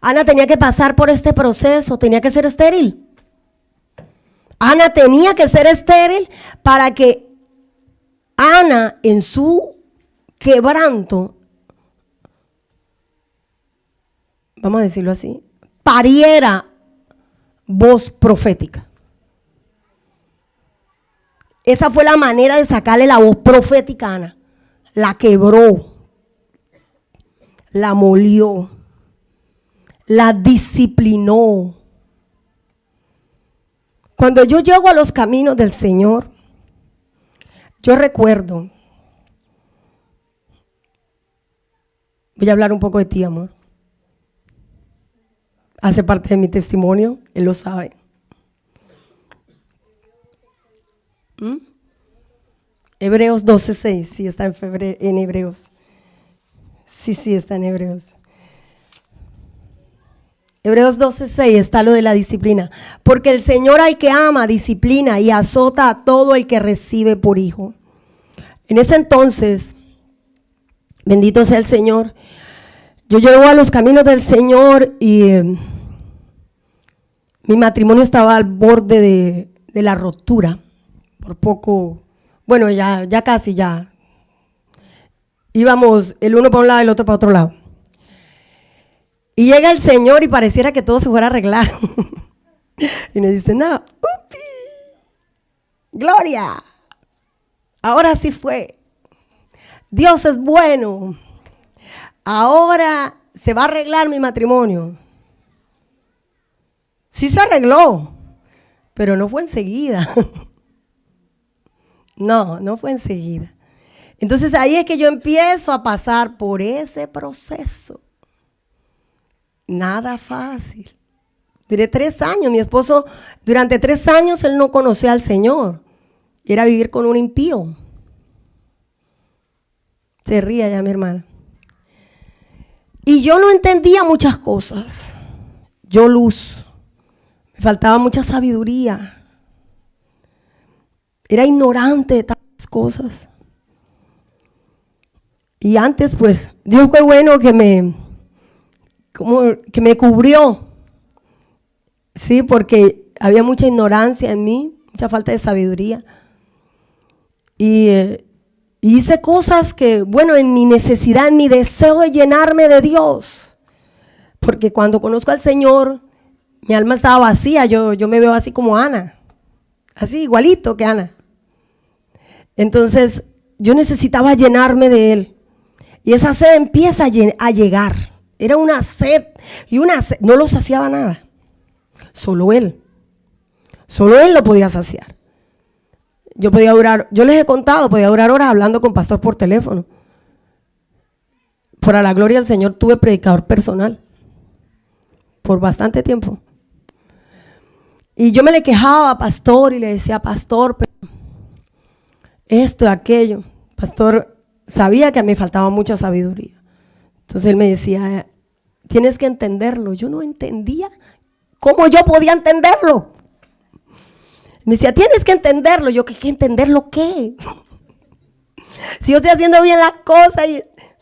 Ana tenía que pasar por este proceso, tenía que ser estéril. Ana tenía que ser estéril para que Ana en su quebranto, vamos a decirlo así, pariera voz profética. Esa fue la manera de sacarle la voz profética a Ana. La quebró, la molió, la disciplinó. Cuando yo llego a los caminos del Señor, yo recuerdo, voy a hablar un poco de ti, amor. Hace parte de mi testimonio, él lo sabe. Hebreos 12:6, sí está en Hebreos. Sí, está en Hebreos. Hebreos 12:6 está lo de la disciplina. Porque el Señor al que ama, disciplina y azota a todo el que recibe por hijo. En ese entonces, bendito sea el Señor, yo llego a los caminos del Señor y mi matrimonio estaba al borde de la ruptura. Por poco, bueno, ya casi ya. Íbamos el uno para un lado y el otro para otro lado. Y llega el Señor y pareciera que todo se fuera a arreglar. Y nos dice, no, ¡upi! ¡Gloria! Ahora sí fue. Dios es bueno. Ahora se va a arreglar mi matrimonio. Sí se arregló, pero no fue enseguida. No fue enseguida. Entonces ahí es que yo empiezo a pasar por ese proceso. Nada fácil. Duré 3 años. Mi esposo, durante 3 años, él no conocía al Señor. Era vivir con un impío. Se ría ya mi hermana. Y yo no entendía muchas cosas. Yo luz. Me faltaba mucha sabiduría. Era ignorante de tantas cosas. Y antes, pues, Dios fue bueno que me cubrió. Sí, porque había mucha ignorancia en mí, mucha falta de sabiduría. Y hice cosas que, bueno, en mi necesidad, en mi deseo de llenarme de Dios. Porque cuando conozco al Señor, mi alma estaba vacía, yo me veo así como Ana. Así, igualito que Ana. Entonces, yo necesitaba llenarme de Él. Y esa sed empieza a llegar. Era una sed y una sed. No lo saciaba nada. Solo Él. Solo Él lo podía saciar. Yo podía durar, yo les he contado, podía durar horas hablando con pastor por teléfono. Por la gloria del Señor tuve predicador personal. Por bastante tiempo. Y yo me le quejaba a pastor y le decía, pastor, pero esto, aquello. Pastor sabía que a mí faltaba mucha sabiduría. Entonces él me decía, tienes que entenderlo. Yo no entendía cómo yo podía entenderlo. Me decía, tienes que entenderlo. Yo, ¿qué entenderlo qué? Si yo estoy haciendo bien las cosas.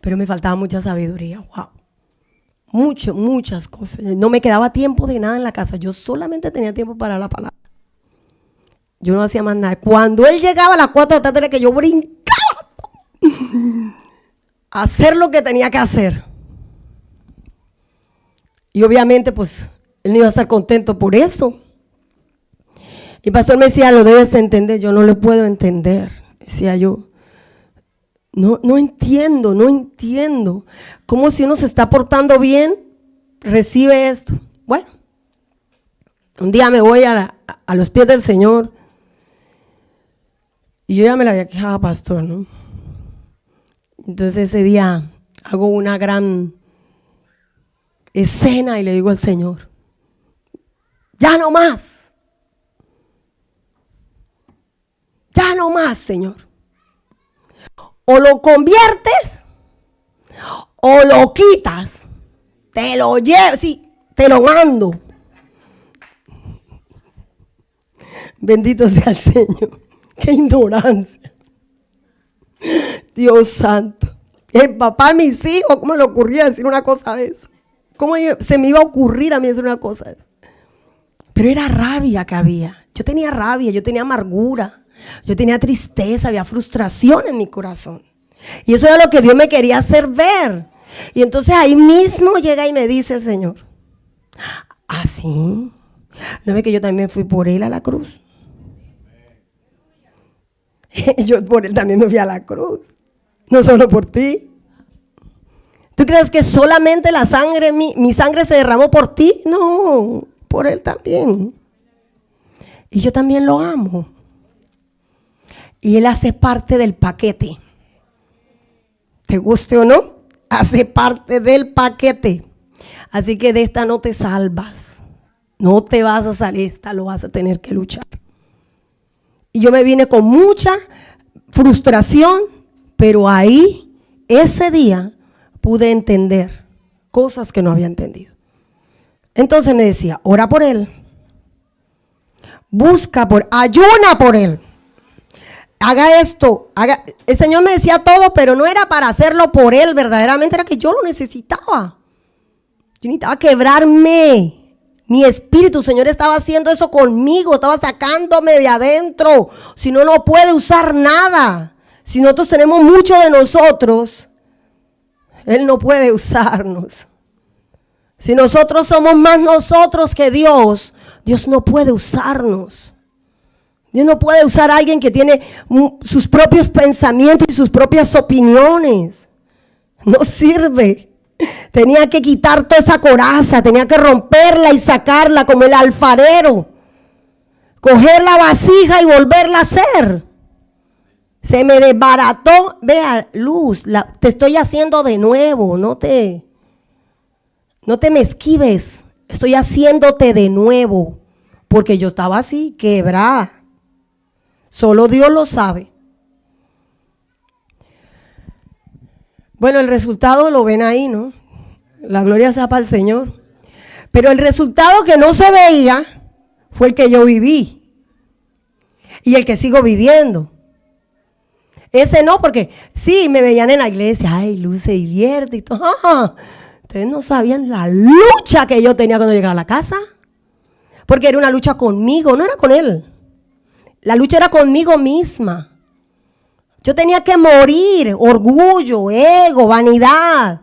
Pero me faltaba mucha sabiduría. Wow. Muchas cosas. No me quedaba tiempo de nada en la casa. Yo solamente tenía tiempo para la palabra. Yo no hacía más nada. Cuando él llegaba a las 4 de la tarde era que yo brincaba a hacer lo que tenía que hacer. Y obviamente pues él no iba a estar contento por eso. Y el pastor me decía, lo debes entender. Yo no lo puedo entender. Decía yo, no entiendo. ¿Cómo si uno se está portando bien, recibe esto? Bueno, un día me voy a los pies del Señor. Y yo ya me la había quejado, pastor, ¿no? Entonces ese día hago una gran escena y le digo al Señor, ya no más. Ya no más, Señor. O lo conviertes o lo quitas. Te lo llevo, sí, te lo mando. Bendito sea el Señor. Qué ignorancia. Dios santo. El papá de mis hijos, ¿cómo le ocurría decir una cosa de esa? ¿Cómo se me iba a ocurrir a mí hacer una cosa? Pero era rabia que había. Yo tenía rabia, yo tenía amargura, yo tenía tristeza, había frustración en mi corazón. Y eso era lo que Dios me quería hacer ver. Y entonces ahí mismo llega y me dice el Señor, ¿ah, sí? ¿No ve que yo también fui por Él a la cruz? Yo por Él también me fui a la cruz, no solo por ti. ¿Tú crees que solamente la sangre, mi sangre se derramó por ti? No, por Él también. Y yo también lo amo. Y Él hace parte del paquete. ¿Te guste o no? Hace parte del paquete. Así que de esta no te salvas. No te vas a salir, esta lo vas a tener que luchar. Y yo me vine con mucha frustración, pero ahí, ese día, pude entender cosas que no había entendido. Entonces me decía, ora por él, ayuna por él, haga esto, el Señor me decía todo, pero no era para hacerlo por él, verdaderamente era que yo lo necesitaba. Yo necesitaba quebrarme. Mi espíritu, el Señor estaba haciendo eso conmigo, estaba sacándome de adentro. Si no, no puede usar nada. Si nosotros tenemos mucho de nosotros, Él no puede usarnos. Si nosotros somos más nosotros que Dios, Dios no puede usarnos. Dios no puede usar a alguien que tiene sus propios pensamientos y sus propias opiniones. No sirve. Tenía que quitar toda esa coraza, tenía que romperla y sacarla como el alfarero. Coger la vasija y volverla a hacer. Se me desbarató. Vea, Luz, te estoy haciendo de nuevo. No te me esquives. Estoy haciéndote de nuevo. Porque yo estaba así, quebrada. Solo Dios lo sabe. Bueno, el resultado lo ven ahí, ¿no? La gloria sea para el Señor. Pero el resultado que no se veía fue el que yo viví. Y el que sigo viviendo. Ese no, porque sí, me veían en la iglesia. Ay, Luz se divierte y todo. Ustedes no sabían la lucha que yo tenía cuando llegaba a la casa. Porque era una lucha conmigo, no era con él. La lucha era conmigo misma. Yo tenía que morir, orgullo, ego, vanidad.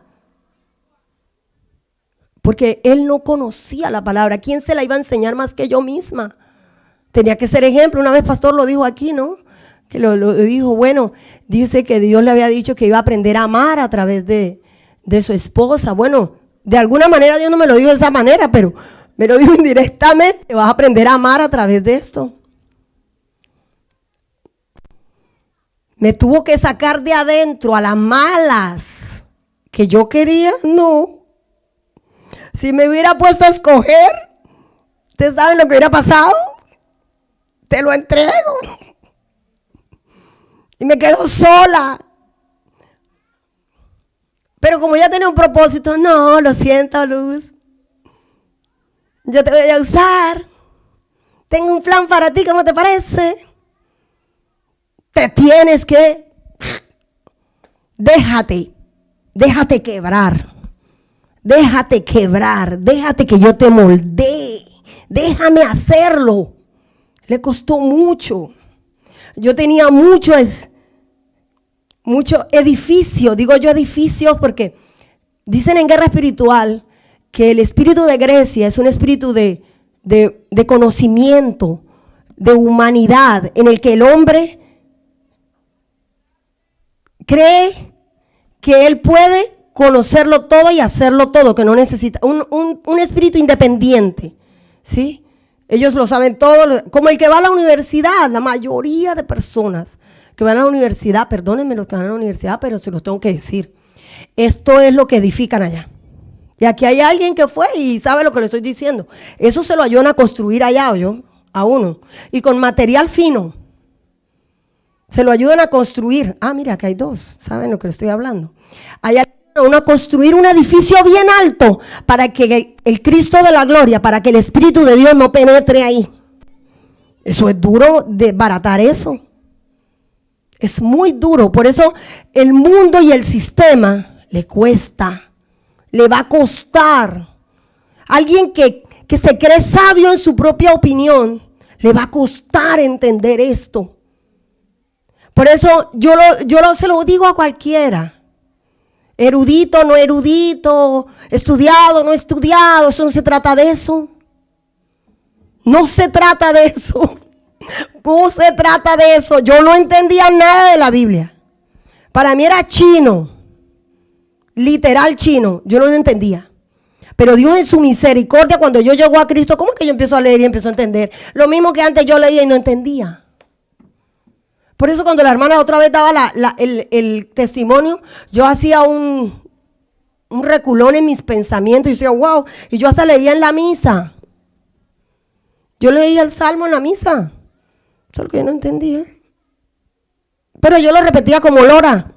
Porque él no conocía la palabra. ¿Quién se la iba a enseñar más que yo misma? Tenía que ser ejemplo. Una vez pastor lo dijo aquí, ¿no? Que lo dijo, bueno, dice que Dios le había dicho que iba a aprender a amar a través de su esposa. Bueno, de alguna manera Dios no me lo dijo de esa manera, pero me lo dijo indirectamente. Vas a aprender a amar a través de esto. Me tuvo que sacar de adentro a las malas que yo quería, no. Si me hubiera puesto a escoger, ¿ustedes saben lo que hubiera pasado? Te lo entrego. Y me quedo sola. Pero como ya tenía un propósito, no, lo siento, Luz. Yo te voy a usar. Tengo un plan para ti, ¿cómo te parece? Te tienes que, déjate quebrar, déjate que yo te moldee, déjame hacerlo. Le costó mucho. Yo tenía mucho edificio, digo yo edificios porque dicen en Guerra Espiritual que el espíritu de Grecia es un espíritu de conocimiento, de humanidad, en el que el hombre cree que él puede conocerlo todo y hacerlo todo, que no necesita un espíritu independiente, ¿sí? Ellos lo saben todo, como el que va a la universidad. La mayoría de personas que van a la universidad, perdónenme los que van a la universidad, pero se los tengo que decir, esto es lo que edifican allá. Y aquí hay alguien que fue y sabe lo que le estoy diciendo. Eso se lo ayudan a construir allá, a uno, y con material fino. Se lo ayudan a construir. Ah, mira, que hay dos. ¿Saben lo que le estoy hablando? Hay ayudan a construir un edificio bien alto para que el Cristo de la gloria, para que el Espíritu de Dios no penetre ahí. Eso es duro desbaratar eso. Es muy duro. Por eso el mundo y el sistema le cuesta. le va a costar. Alguien que se cree sabio en su propia opinión, le va a costar entender esto. Por eso yo se lo digo a cualquiera. Erudito, no erudito, estudiado, no estudiado, eso no se trata de eso. No se trata de eso. No se trata de eso. Yo no entendía nada de la Biblia. Para mí era chino, literal chino. Yo no lo entendía. Pero Dios en su misericordia, cuando yo llego a Cristo, ¿cómo es que yo empiezo a leer y empiezo a entender? Lo mismo que antes yo leía y no entendía. Por eso cuando la hermana otra vez daba el testimonio, yo hacía un reculón en mis pensamientos y decía, wow, y yo hasta leía en la misa. Yo leía el salmo en la misa. Eso es lo que yo no entendía. Pero yo lo repetía como lora.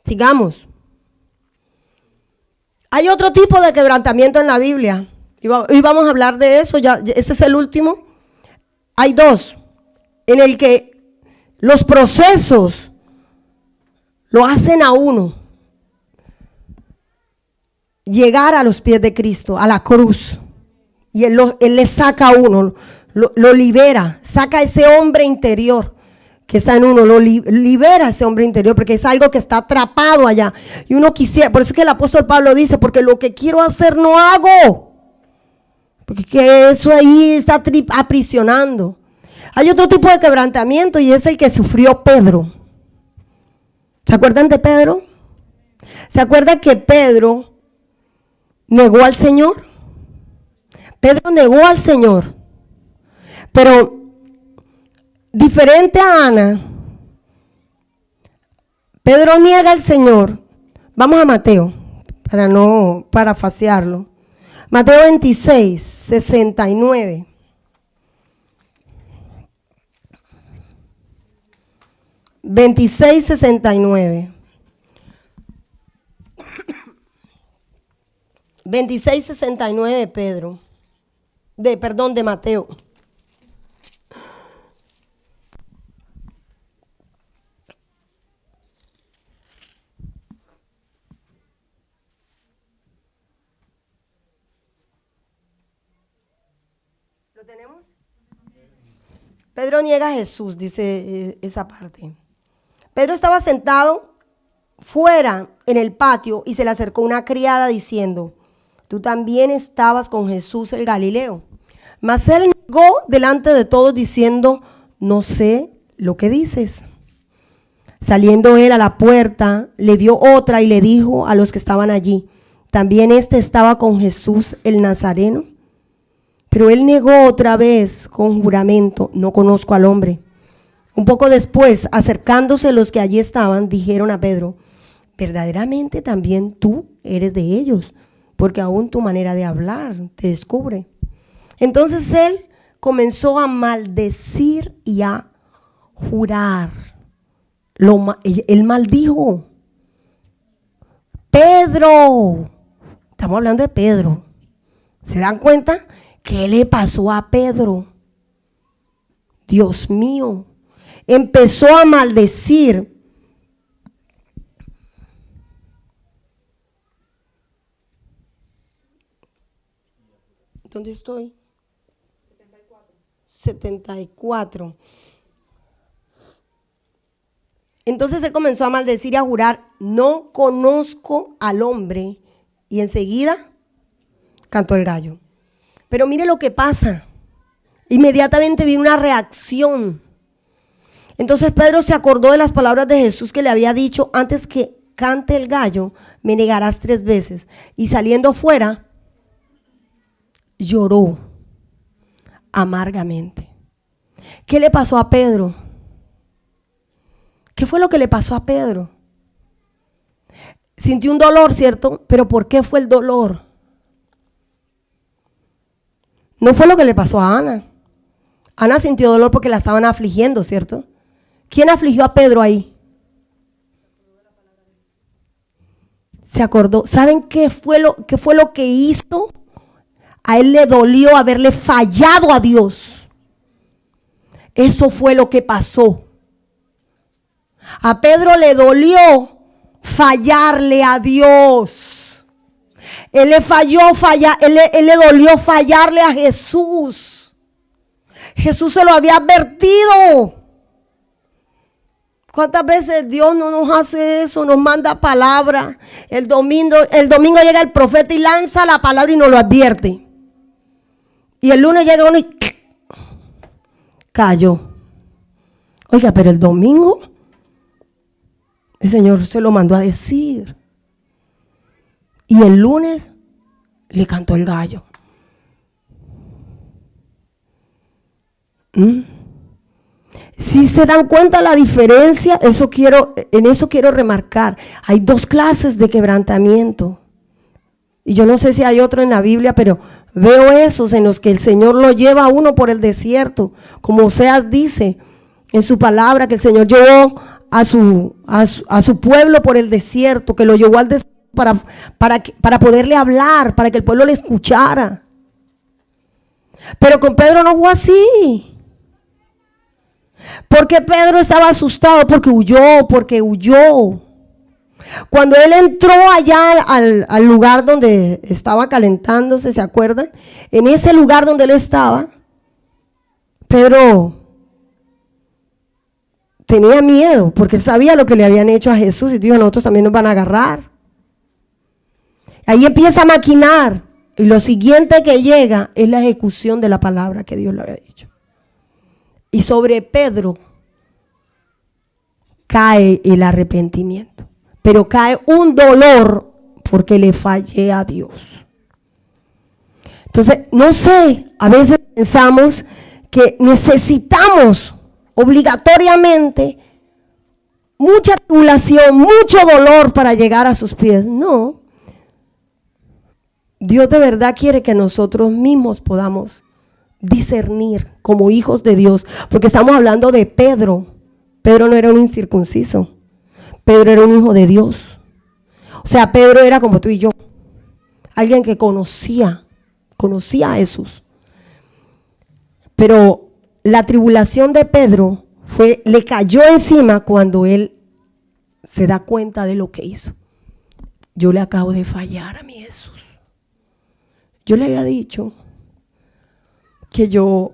Sigamos. Hay otro tipo de quebrantamiento en la Biblia. Y vamos a hablar de eso. Este es el último. Hay dos. En el que los procesos lo hacen a uno llegar a los pies de Cristo, a la cruz. Y Él le saca a uno, lo libera, saca a ese hombre interior que está en uno, lo libera a ese hombre interior, porque es algo que está atrapado allá. Y uno quisiera, por eso es que el apóstol Pablo dice, porque lo que quiero hacer no hago, porque que eso ahí está aprisionando. Hay otro tipo de quebrantamiento y es el que sufrió Pedro. ¿Se acuerdan de Pedro? ¿Se acuerdan que Pedro negó al Señor? Pedro negó al Señor, pero diferente a Ana, Pedro niega al Señor. Vamos a Mateo, para no parafasearlo. Mateo 26, 69. $26.69. 26.69 Pedro. De Mateo. ¿Lo tenemos? Pedro niega a Jesús, dice esa parte. Pedro estaba sentado fuera en el patio y se le acercó una criada diciendo: tú también estabas con Jesús el Galileo. Mas él negó delante de todos diciendo: no sé lo que dices. Saliendo él a la puerta, le dio otra y le dijo a los que estaban allí: también estaba con Jesús el Nazareno. Pero él negó otra vez con juramento: no conozco al hombre. Un poco después, acercándose los que allí estaban, dijeron a Pedro: verdaderamente también tú eres de ellos, porque aún tu manera de hablar te descubre. Entonces él comenzó a maldecir y a jurar. Él maldijo. Pedro, estamos hablando de Pedro. ¿Se dan cuenta? ¿Qué le pasó a Pedro? Dios mío. Empezó a maldecir. ¿Dónde estoy? 74. Entonces él comenzó a maldecir y a jurar: no conozco al hombre. Y enseguida cantó el gallo. Pero mire lo que pasa. Inmediatamente vino una reacción. Entonces Pedro se acordó de las palabras de Jesús que le había dicho: antes que cante el gallo, me negarás 3 veces. Y saliendo fuera, lloró amargamente. ¿Qué le pasó a Pedro? ¿Qué fue lo que le pasó a Pedro? Sintió un dolor, ¿cierto? Pero ¿por qué fue el dolor? No fue lo que le pasó a Ana. Ana sintió dolor porque la estaban afligiendo, ¿cierto? ¿Quién afligió a Pedro ahí? Se acordó. ¿Saben qué fue lo que hizo? A él le dolió haberle fallado a Dios. Eso fue lo que pasó. A Pedro le dolió fallarle a Dios. Él le él le dolió fallarle a Jesús. Jesús se lo había advertido. ¿Cuántas veces Dios no nos hace eso? Nos manda palabra. El domingo llega el profeta y lanza la palabra y nos lo advierte. Y el lunes llega uno y cayó. Oiga, pero el domingo el Señor se lo mandó a decir. Y el lunes le cantó el gallo. Si se dan cuenta la diferencia, en eso quiero remarcar. Hay dos clases de quebrantamiento. Y yo no sé si hay otro en la Biblia, pero veo esos en los que el Señor lo lleva a uno por el desierto. Como Oseas dice en su palabra, que el Señor llevó a su pueblo por el desierto, que lo llevó al desierto para poderle hablar, para que el pueblo le escuchara. Pero con Pedro no fue así. Porque Pedro estaba asustado, porque huyó. Cuando él entró allá al lugar donde estaba calentándose, ¿se acuerdan? En ese lugar donde él estaba, Pedro tenía miedo, porque sabía lo que le habían hecho a Jesús y dijo, a nosotros también nos van a agarrar. Ahí empieza a maquinar, y lo siguiente que llega es la ejecución de la palabra que Dios le había dicho. Y sobre Pedro cae el arrepentimiento, pero cae un dolor porque le fallé a Dios. Entonces, no sé, a veces pensamos que necesitamos obligatoriamente mucha tribulación, mucho dolor para llegar a sus pies. No. Dios de verdad quiere que nosotros mismos podamos discernir como hijos de Dios, porque estamos hablando de Pedro. Pedro no era un incircunciso, Pedro era un hijo de Dios. O sea, Pedro era como tú y yo, alguien que conocía a Jesús. Pero la tribulación de Pedro le cayó encima cuando él se da cuenta de lo que hizo. Yo le acabo de fallar a mi Jesús. Yo le había dicho que yo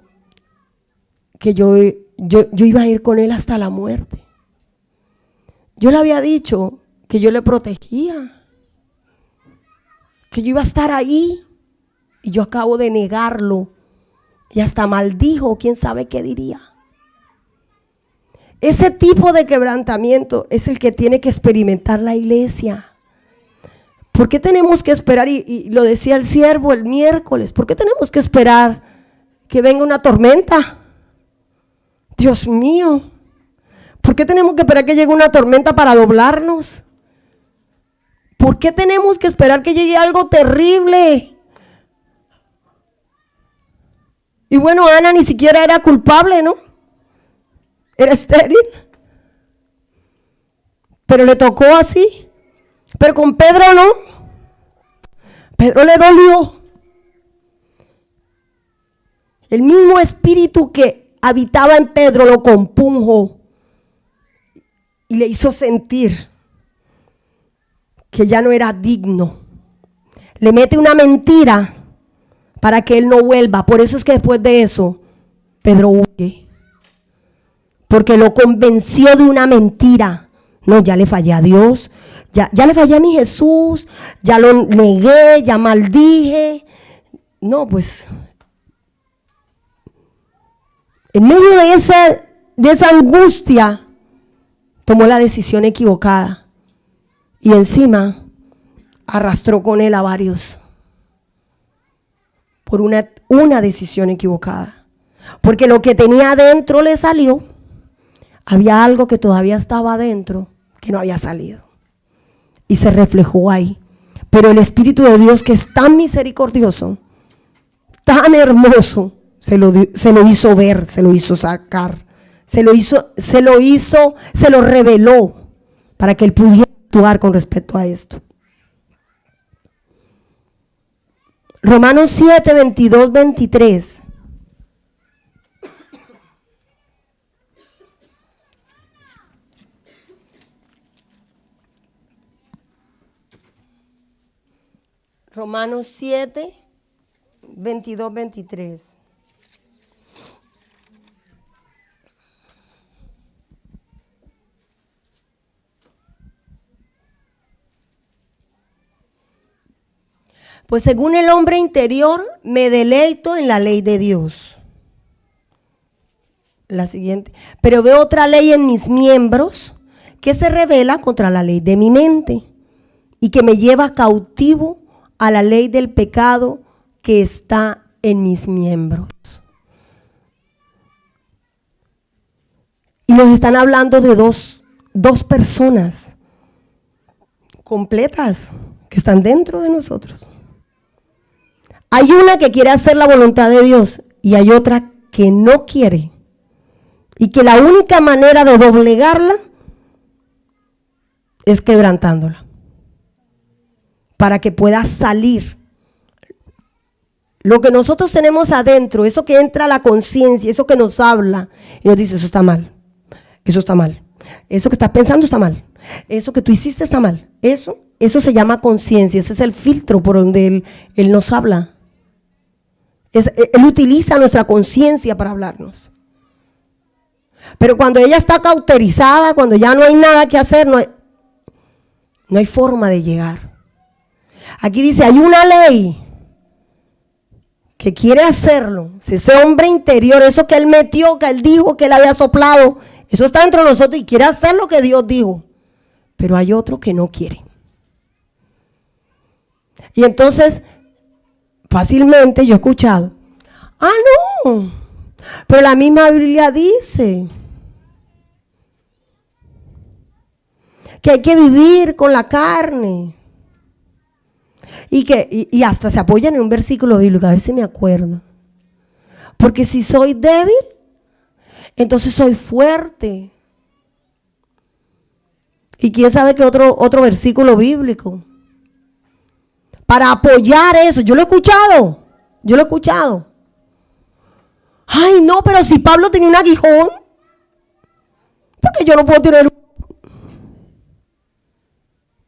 iba a ir con él hasta la muerte. Yo le había dicho que yo le protegía, que yo iba a estar ahí, y yo acabo de negarlo, y hasta maldijo, quién sabe qué diría. Ese tipo de quebrantamiento es el que tiene que experimentar la iglesia. ¿Por qué tenemos que esperar? Y lo decía el siervo el miércoles, ¿por qué tenemos que esperar que venga una tormenta? Dios mío, ¿por qué tenemos que esperar que llegue una tormenta para doblarnos? ¿Por qué tenemos que esperar que llegue algo terrible? Y bueno, Ana ni siquiera era culpable, ¿no? Era estéril. Pero le tocó así. Pero con Pedro no. Pedro le dolió. El mismo espíritu que habitaba en Pedro lo compunjo y le hizo sentir que ya no era digno. Le mete una mentira para que él no vuelva. Por eso es que después de eso Pedro huye, porque lo convenció de una mentira. No, ya le fallé a Dios, ya le fallé a mi Jesús, ya lo negué, ya maldije. No, pues en medio de esa angustia tomó la decisión equivocada y encima arrastró con él a varios por una decisión equivocada, porque lo que tenía adentro le salió. Había algo que todavía estaba adentro que no había salido y se reflejó ahí. Pero el Espíritu de Dios, que es tan misericordioso, tan hermoso, se lo hizo ver, se lo hizo sacar, se lo reveló para que él pudiera actuar con respecto a esto. Romanos 7, 22, 23. Romanos 7, 22, 23. Pues según el hombre interior, me deleito en la ley de Dios. La siguiente. Pero veo otra ley en mis miembros que se revela contra la ley de mi mente y que me lleva cautivo a la ley del pecado que está en mis miembros. Y nos están hablando de dos personas completas que están dentro de nosotros. Hay una que quiere hacer la voluntad de Dios y hay otra que no quiere. Y que la única manera de doblegarla es quebrantándola. Para que pueda salir. Lo que nosotros tenemos adentro, eso que entra a la conciencia, eso que nos habla, y nos dice, eso está mal, eso está mal, eso que estás pensando está mal, eso que tú hiciste está mal, eso se llama conciencia, ese es el filtro por donde Él nos habla. Él utiliza nuestra conciencia para hablarnos. Pero cuando ella está cauterizada, cuando ya no hay nada que hacer, no hay forma de llegar. Aquí dice, hay una ley que quiere hacerlo. Si ese hombre interior, eso que él metió, que él dijo, que él había soplado, eso está dentro de nosotros y quiere hacer lo que Dios dijo. Pero hay otro que no quiere. Y entonces, fácilmente yo he escuchado, no, pero la misma Biblia dice que hay que vivir con la carne. Y hasta se apoyan en un versículo bíblico, a ver si me acuerdo. Porque si soy débil, entonces soy fuerte. Y quién sabe qué otro versículo bíblico. Para apoyar eso, yo lo he escuchado. Ay, no, pero si Pablo tenía un aguijón, ¿por qué yo no puedo tener?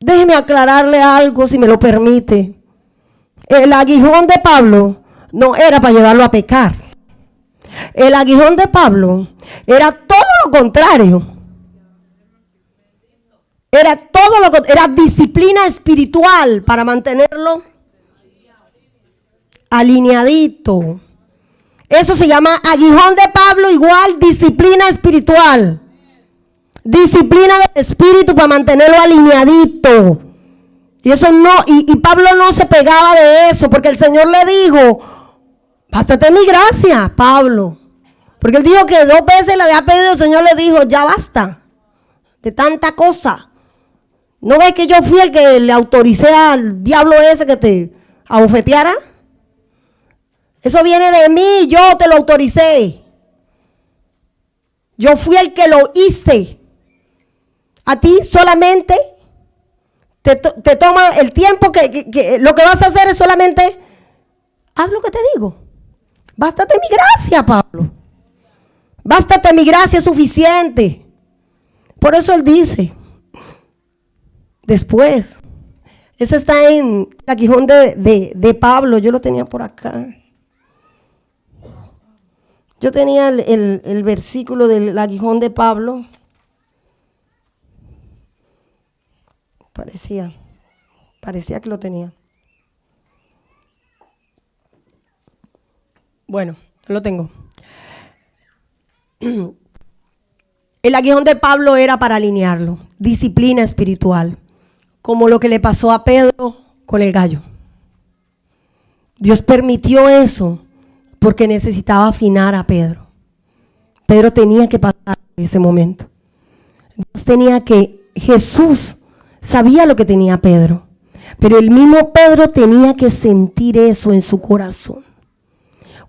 Déjeme aclararle algo, si me lo permite. El aguijón de Pablo no era para llevarlo a pecar. El aguijón de Pablo era todo lo contrario. Era disciplina espiritual para mantenerlo alineadito. Eso se llama aguijón de Pablo, igual disciplina espiritual. Disciplina del espíritu para mantenerlo alineadito. Y eso no, y Pablo no se pegaba de eso, porque el Señor le dijo, bástate mi gracia, Pablo. Porque él dijo que 2 veces le había pedido, el Señor le dijo, ya basta de tanta cosa. ¿No ves que yo fui el que le autoricé al diablo ese que te abofeteara? Eso viene de mí, yo te lo autoricé. Yo fui el que lo hice. A ti solamente te toma el tiempo que lo que vas a hacer es solamente, haz lo que te digo. Bástate mi gracia, Pablo. Bástate mi gracia, es suficiente. Por eso él dice, después, ese está en el aguijón de Pablo, yo lo tenía por acá. Yo tenía el versículo del aguijón de Pablo. Parecía que lo tenía. Bueno, lo tengo. El aguijón de Pablo era para alinearlo, disciplina espiritual, como lo que le pasó a Pedro con el gallo. Dios permitió eso porque necesitaba afinar a Pedro. Pedro tenía que pasar ese momento. Jesús sabía lo que tenía Pedro, pero el mismo Pedro tenía que sentir eso en su corazón.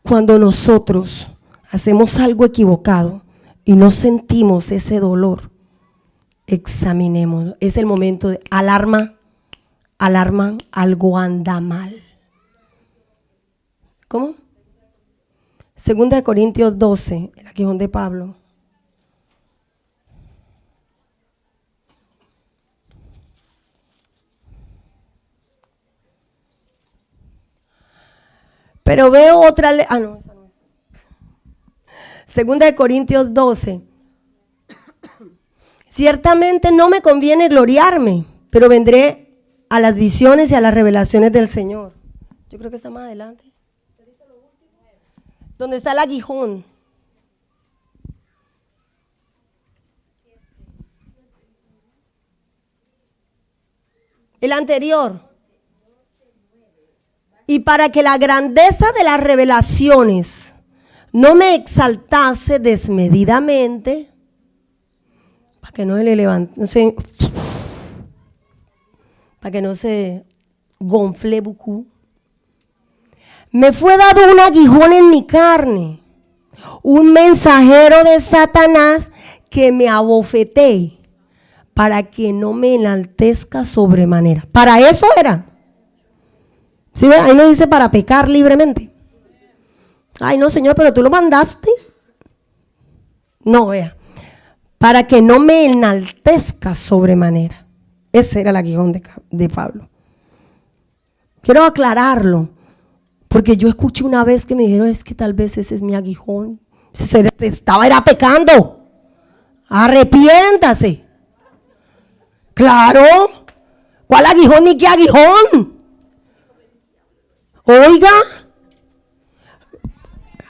Cuando nosotros hacemos algo equivocado y no sentimos ese dolor, examinemos. Es el momento de alarma, algo anda mal. ¿Cómo? 2 Corintios 12, el aguijón de Pablo. Pero veo otra no, esa no es. Segunda de Corintios 12. Ciertamente no me conviene gloriarme, pero vendré a las visiones y a las revelaciones del Señor. Yo creo que está más adelante. ¿Dónde está el aguijón? El anterior. Y para que la grandeza de las revelaciones no me exaltase desmedidamente, para que no se le levante, para que no se gonfle beaucoup, me fue dado un aguijón en mi carne, un mensajero de Satanás que me abofetee, para que no me enaltezca sobremanera. Para eso era. ¿Sí ve? Ahí no dice para pecar libremente. Ay, no, Señor, pero tú lo mandaste. No, vea. Para que no me enaltezca sobremanera. Ese era el aguijón de Pablo. Quiero aclararlo, porque yo escuché una vez que me dijeron, es que tal vez ese es mi aguijón. Era pecando. Arrepiéntase. Claro. ¿Cuál aguijón ni qué aguijón? Oiga,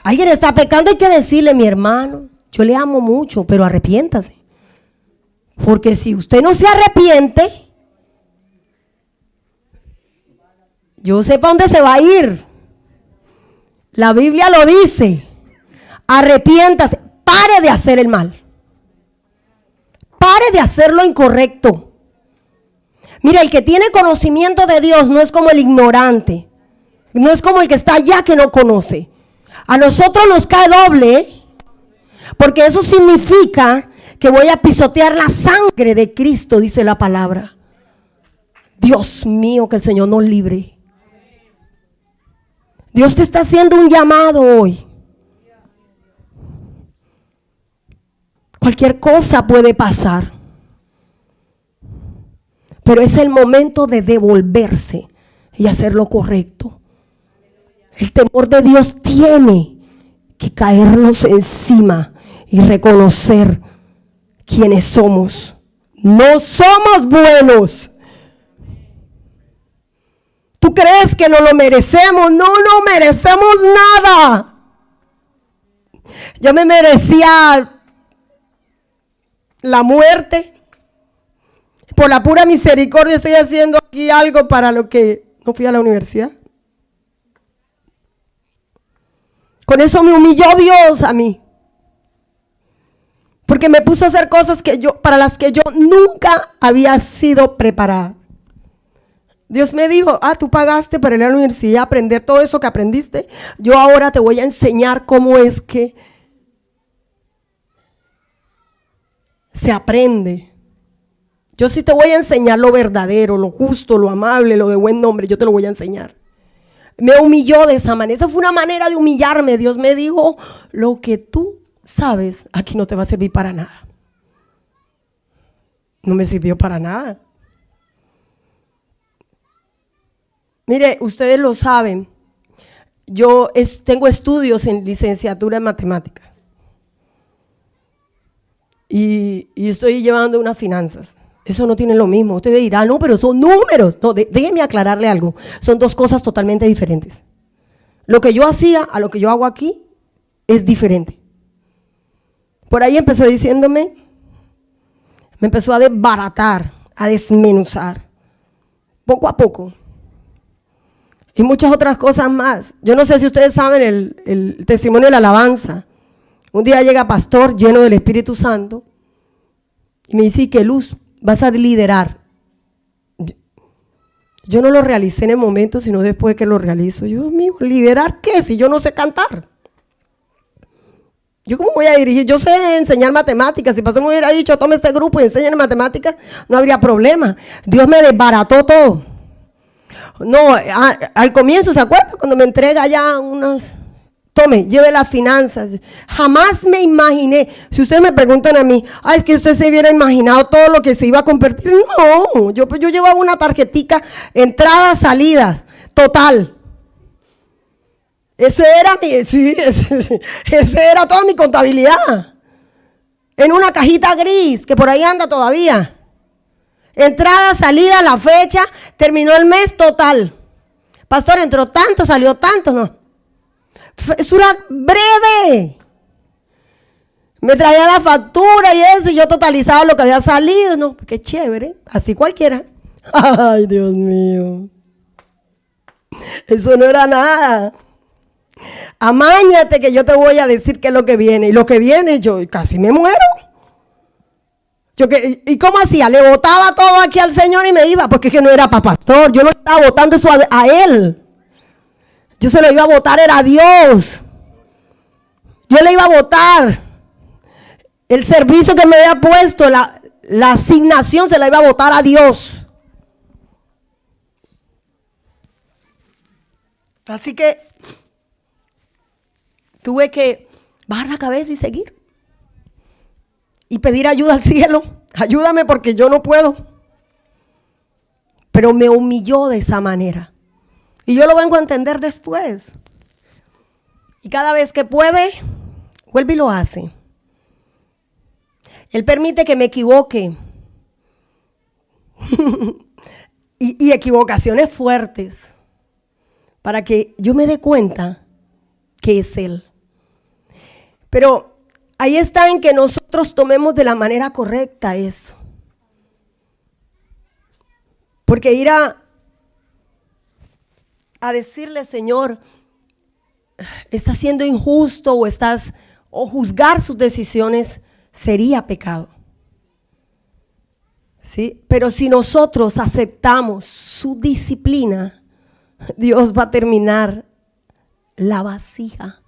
alguien está pecando, hay que decirle, mi hermano, yo le amo mucho, pero arrepiéntase. Porque si usted no se arrepiente, yo sé para dónde se va a ir. La Biblia lo dice. Arrepiéntase, pare de hacer el mal. Pare de hacer lo incorrecto. Mira, el que tiene conocimiento de Dios no es como el ignorante. No es como el que está allá que no conoce. A nosotros nos cae doble, porque eso significa que voy a pisotear la sangre de Cristo, dice la palabra. Dios mío, que el Señor nos libre. Dios te está haciendo un llamado hoy. Cualquier cosa puede pasar, pero es el momento de devolverse y hacer lo correcto. El temor de Dios tiene que caernos encima y reconocer quiénes somos. No somos buenos. ¿Tú crees que no lo merecemos? No merecemos nada. Yo me merecía la muerte. Por la pura misericordia estoy haciendo aquí algo para lo que no fui a la universidad. Con eso me humilló Dios a mí. Porque me puso a hacer cosas para las que yo nunca había sido preparada. Dios me dijo, tú pagaste para ir a la universidad a aprender todo eso que aprendiste. Yo ahora te voy a enseñar cómo es que se aprende. Yo sí te voy a enseñar lo verdadero, lo justo, lo amable, lo de buen nombre. Yo te lo voy a enseñar. Me humilló de esa manera. Esa fue una manera de humillarme. Dios me dijo, lo que tú sabes aquí no te va a servir para nada. No me sirvió para nada. Mire, ustedes lo saben. Yo tengo estudios en licenciatura en matemáticas. Y estoy llevando unas finanzas. Eso no tiene lo mismo. Usted dirá, no, pero son números. No, déjeme aclararle algo. Son dos cosas totalmente diferentes. Lo que yo hacía a lo que yo hago aquí es diferente. Por ahí empezó diciéndome, me empezó a desbaratar, a desmenuzar, poco a poco. Y muchas otras cosas más. Yo no sé si ustedes saben el testimonio de la alabanza. Un día llega pastor lleno del Espíritu Santo y me dice, ¿qué Luz? Vas a liderar. Yo no lo realicé en el momento, sino después que lo realizo. Yo, amigo, ¿liderar qué? Si yo no sé cantar. ¿Yo cómo voy a dirigir? Yo sé enseñar matemáticas. Si el pastor me hubiera dicho, tome este grupo y enseñen matemáticas, no habría problema. Dios me desbarató todo. No, al comienzo, ¿se acuerdan? Cuando me entrega ya unos... Tome, lleve las finanzas. Jamás me imaginé. Si ustedes me preguntan a mí, es que usted se hubiera imaginado todo lo que se iba a convertir. No, yo llevaba una tarjetica, entradas, salidas, total. Ese era toda mi contabilidad. En una cajita gris, que por ahí anda todavía. Entrada, salida, la fecha, terminó el mes total. Pastor, entró tanto, salió tanto, no. Eso era breve. Me traía la factura y eso, y yo totalizaba lo que había salido. No, qué chévere, así cualquiera. Ay, Dios mío. Eso no era nada. Amáñate que yo te voy a decir qué es lo que viene. Y lo que viene, yo casi me muero. ¿Y cómo hacía? Le botaba todo aquí al Señor y me iba, porque es que no era para pastor. Yo no estaba botando eso a él. Yo se lo iba a botar, era a Dios. Yo le iba a botar el servicio que me había puesto, la asignación se la iba a botar a Dios. Así que tuve que bajar la cabeza y seguir. Y pedir ayuda al cielo. Ayúdame porque yo no puedo. Pero me humilló de esa manera. Y yo lo vengo a entender después. Y cada vez que puede, vuelve y lo hace. Él permite que me equivoque. y equivocaciones fuertes. Para que yo me dé cuenta que es Él. Pero ahí está en que nosotros tomemos de la manera correcta eso. Porque ir a decirle, Señor, estás siendo injusto o juzgar sus decisiones sería pecado. ¿Sí? Pero si nosotros aceptamos su disciplina, Dios va a terminar la vasija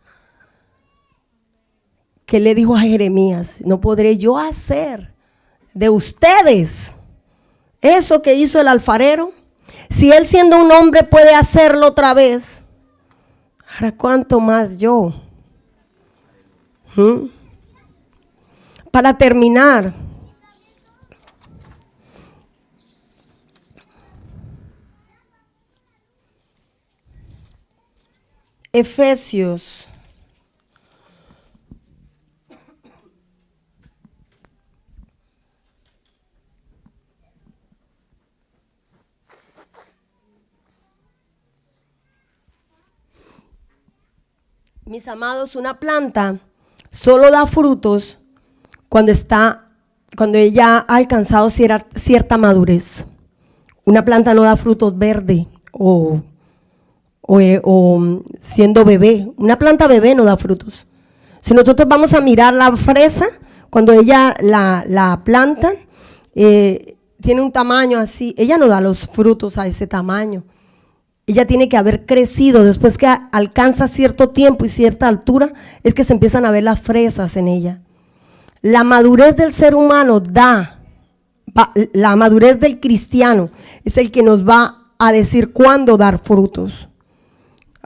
que le dijo a Jeremías: no podré yo hacer de ustedes eso que hizo el alfarero. Si él siendo un hombre puede hacerlo otra vez, ahora cuánto más yo. Para terminar, Efesios mis amados, una planta solo da frutos cuando ella ha alcanzado cierta madurez. Una planta no da frutos verde o siendo bebé. Una planta bebé no da frutos. Si nosotros vamos a mirar la fresa, cuando ella la planta, tiene un tamaño así, ella no da los frutos a ese tamaño. Ella tiene que haber crecido. Después que alcanza cierto tiempo y cierta altura, es que se empiezan a ver las fresas en ella. La madurez del ser humano la madurez del cristiano es el que nos va a decir cuándo dar frutos.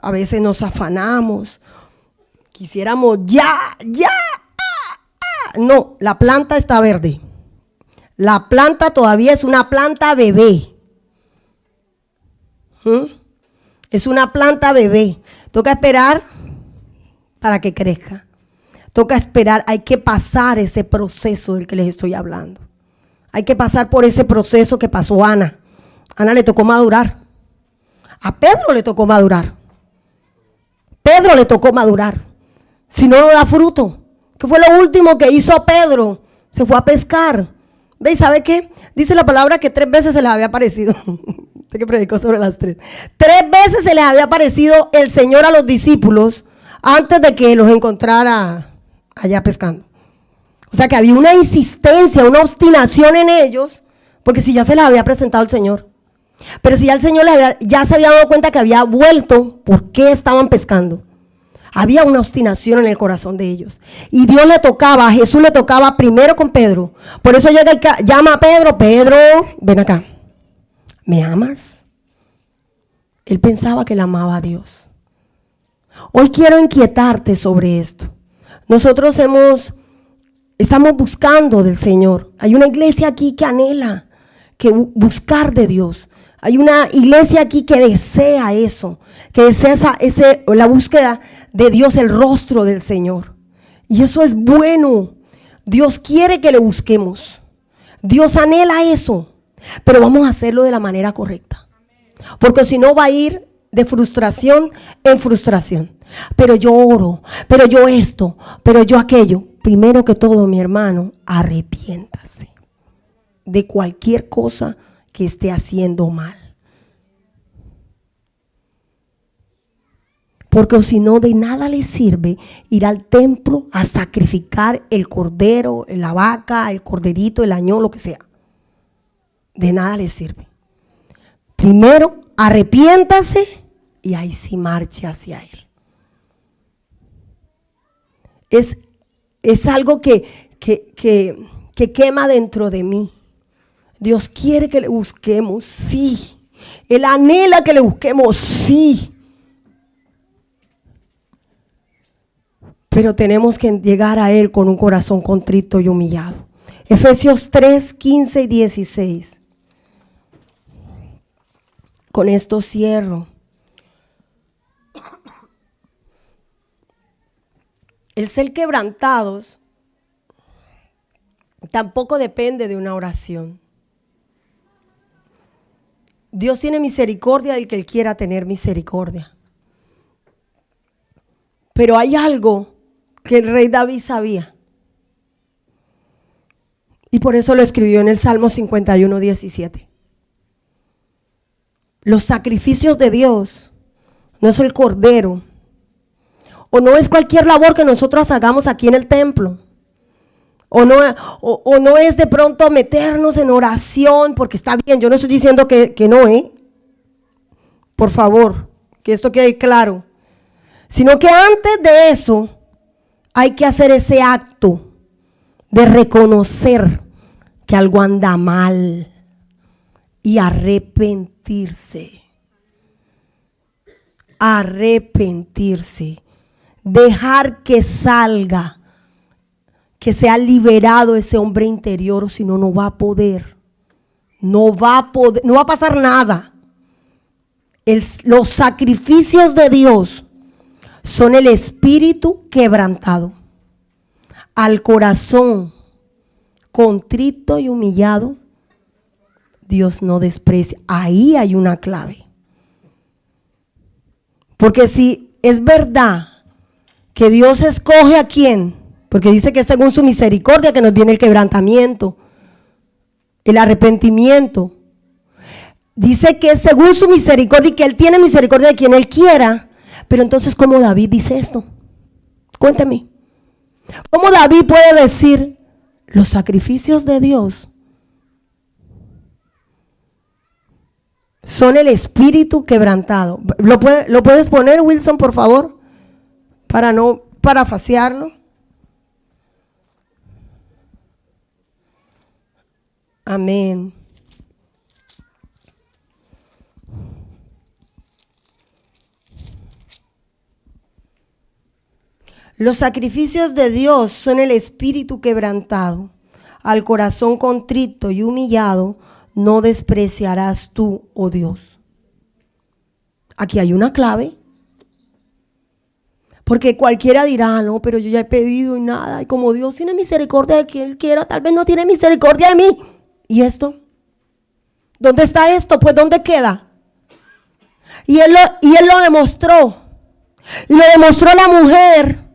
A veces nos afanamos, quisiéramos ya. No, la planta está verde. La planta todavía es una planta bebé. Es una planta bebé. Toca esperar para que crezca. Toca esperar, hay que pasar ese proceso del que les estoy hablando. Hay que pasar por ese proceso que pasó Ana. Ana le tocó madurar. A Pedro le tocó madurar. Pedro le tocó madurar. Si no, no da fruto. ¿Qué fue lo último que hizo Pedro? Se fue a pescar. ¿Ve? ¿Sabe qué? Dice la palabra que 3 veces se les había aparecido. Usted que predicó sobre las 3. 3 veces se les había aparecido el Señor a los discípulos antes de que los encontrara allá pescando. O sea que había una insistencia, una obstinación en ellos, porque si ya se les había presentado el Señor. Pero si ya el Señor ya se había dado cuenta que había vuelto, ¿por qué estaban pescando? Había una obstinación en el corazón de ellos. Y a Jesús le tocaba primero con Pedro. Por eso llama a Pedro: Pedro, ven acá. ¿Me amas? Él pensaba que le amaba a Dios. Hoy quiero inquietarte sobre esto. Nosotros estamos buscando del Señor. Hay una iglesia aquí que anhela buscar de Dios. Hay una iglesia aquí que desea eso, que desea la búsqueda de Dios, el rostro del Señor. Y eso es bueno. Dios quiere que le busquemos. Dios anhela eso, pero vamos a hacerlo de la manera correcta. Porque si no va a ir de frustración en frustración. Pero yo oro, pero yo esto, pero yo aquello. Primero que todo, mi hermano, arrepiéntase de cualquier cosa que esté haciendo mal. Porque si no, de nada le sirve ir al templo a sacrificar el cordero, la vaca, el corderito, el año, lo que sea. De nada le sirve. Primero, arrepiéntase y ahí sí marche hacia Él. Es algo que quema dentro de mí. Dios quiere que le busquemos, sí. Él anhela que le busquemos, sí. Pero tenemos que llegar a Él con un corazón contrito y humillado. Efesios 3, 15 y 16. Con esto cierro. El ser quebrantados tampoco depende de una oración. Dios tiene misericordia del que Él quiera tener misericordia. Pero hay algo que el rey David sabía. Y por eso lo escribió en el Salmo 51, 17. Los sacrificios de Dios no es el cordero, o no es cualquier labor que nosotros hagamos aquí en el templo, o no es de pronto meternos en oración, porque está bien, yo no estoy diciendo que no, por favor, que esto quede claro, sino que antes de eso hay que hacer ese acto de reconocer que algo anda mal y arrepentirse. Arrepentirse. Dejar que salga, que sea liberado ese hombre interior, o si no, no va a poder. No va a pasar nada. Los sacrificios de Dios son el espíritu quebrantado. Al corazón contrito y humillado, Dios no desprecia. Ahí hay una clave. Porque si es verdad que Dios escoge a quién, porque dice que según su misericordia que nos viene el quebrantamiento, el arrepentimiento. Dice que según su misericordia y que Él tiene misericordia de quien Él quiera. Pero entonces, ¿cómo David dice esto? Cuéntame. ¿Cómo David puede decir los sacrificios de Dios son el espíritu quebrantado? ¿Lo puedes poner, Wilson, por favor? Para no parafasearlo. Amén. Los sacrificios de Dios son el espíritu quebrantado. Al corazón contrito y humillado no despreciarás tú, oh Dios. Aquí hay una clave. Porque cualquiera dirá, no, pero yo ya he pedido y nada. Y como Dios tiene misericordia de quien Él quiera, tal vez no tiene misericordia de mí. ¿Y esto? ¿Dónde está esto? Pues ¿dónde queda? Y él lo demostró. Y lo demostró la mujer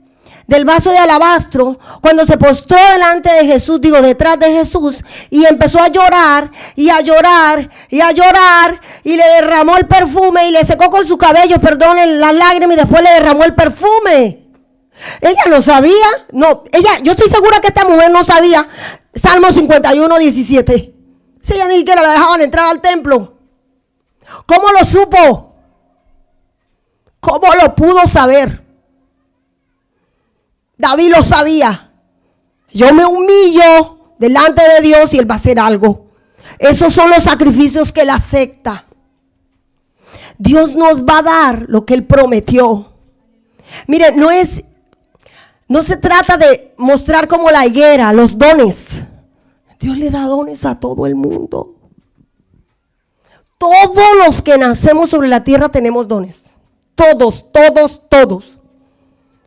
del vaso de alabastro cuando se postró delante de Jesús, detrás de Jesús, y empezó a llorar y a llorar y a llorar, y le derramó el perfume y le secó con su cabello, perdonen, las lágrimas, y después le derramó el perfume. Ella no sabía, yo estoy segura que esta mujer no sabía Salmo 51, 17. Si ella ni siquiera la dejaban entrar al templo. ¿Cómo lo supo? ¿Cómo lo pudo saber? David lo sabía. Yo me humillo delante de Dios y Él va a hacer algo. Esos son los sacrificios que Él acepta. Dios nos va a dar lo que Él prometió. Mire, no se trata de mostrar como la higuera los dones. Dios le da dones a todo el mundo. todos los que nacemos sobre la tierra tenemos dones. Todos, todos, todos.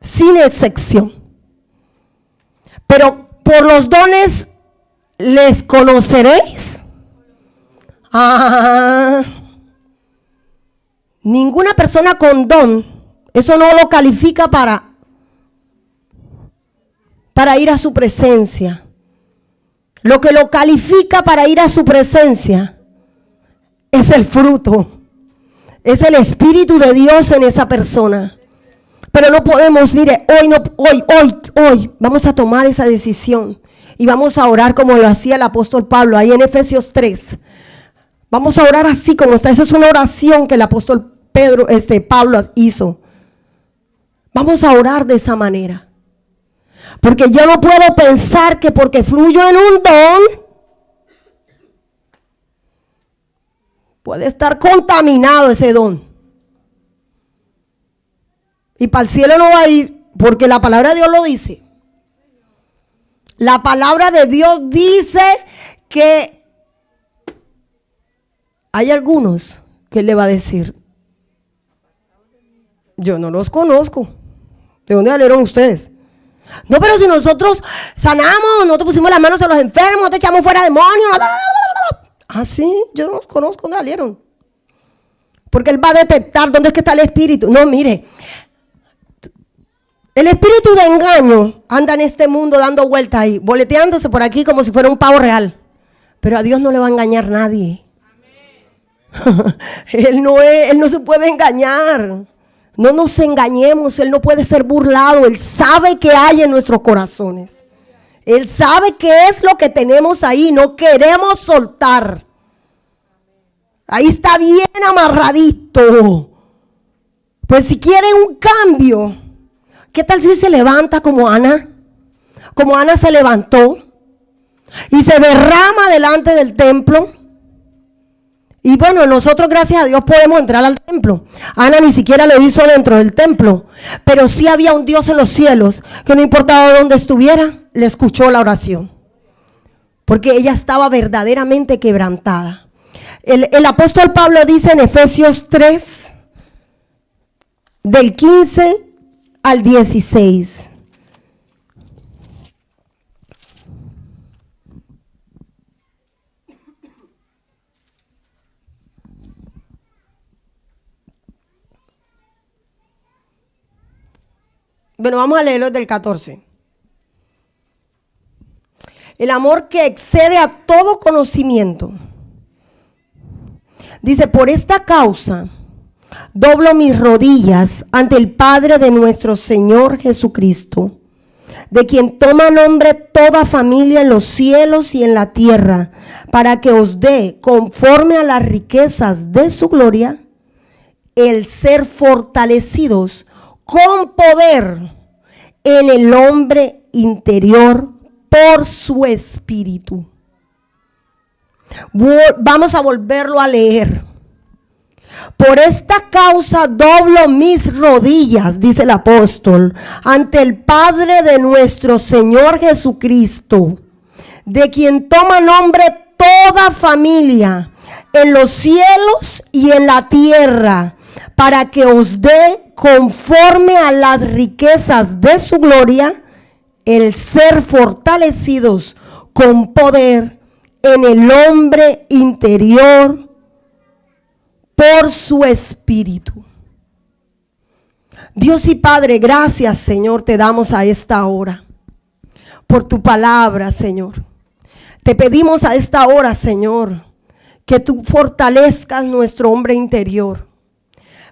Sin excepción. Pero por los dones les conoceréis. Ninguna persona con don, eso no lo califica para ir a su presencia. Lo que lo califica para ir a su presencia es el fruto, es el Espíritu de Dios en esa persona. Pero no podemos, mire, hoy vamos a tomar esa decisión y vamos a orar como lo hacía el apóstol Pablo ahí en Efesios 3. Vamos a orar así como está. Esa es una oración que el apóstol Pablo hizo. Vamos a orar de esa manera. Porque yo no puedo pensar que porque fluyo en un don puede estar contaminado ese don. Y para el cielo no va a ir, porque la palabra de Dios lo dice. La palabra de Dios dice que hay algunos que Él le va a decir: yo no los conozco. ¿De dónde salieron ustedes? No, pero si nosotros sanamos, nosotros pusimos las manos a los enfermos, nosotros echamos fuera demonios. Ah, sí, yo no los conozco. ¿Dónde salieron? Porque Él va a detectar dónde es que está el espíritu. No, mire, el espíritu de engaño anda en este mundo dando vueltas ahí, boleteándose por aquí como si fuera un pavo real. Pero a Dios no le va a engañar nadie. Él no se puede engañar. No nos engañemos, Él no puede ser burlado. Él sabe qué hay en nuestros corazones. Él sabe qué es lo que tenemos ahí. No queremos soltar. Ahí está bien amarradito. Pues si quiere un cambio, ¿qué tal si se levanta como Ana? Como Ana se levantó y se derrama delante del templo. Y bueno, nosotros gracias a Dios podemos entrar al templo. Ana ni siquiera lo hizo dentro del templo, pero sí había un Dios en los cielos que no importaba dónde estuviera, le escuchó la oración. Porque ella estaba verdaderamente quebrantada. El apóstol Pablo dice en Efesios 3, del 15 al 16. Bueno, vamos a leerlo del 14. El amor que excede a todo conocimiento. Dice: por esta causa doblo mis rodillas ante el Padre de nuestro Señor Jesucristo, de quien toma nombre toda familia en los cielos y en la tierra, para que os dé, conforme a las riquezas de su gloria, el ser fortalecidos con poder en el hombre interior por su espíritu. Vamos a volverlo a leer. Por esta causa doblo mis rodillas, dice el apóstol, ante el Padre de nuestro Señor Jesucristo, de quien toma nombre toda familia en los cielos y en la tierra, para que os dé, conforme a las riquezas de su gloria, el ser fortalecidos con poder en el hombre interior por su espíritu. Dios y Padre, gracias, Señor, te damos a esta hora por tu palabra, Señor. Te pedimos a esta hora, Señor, que tú fortalezcas nuestro hombre interior.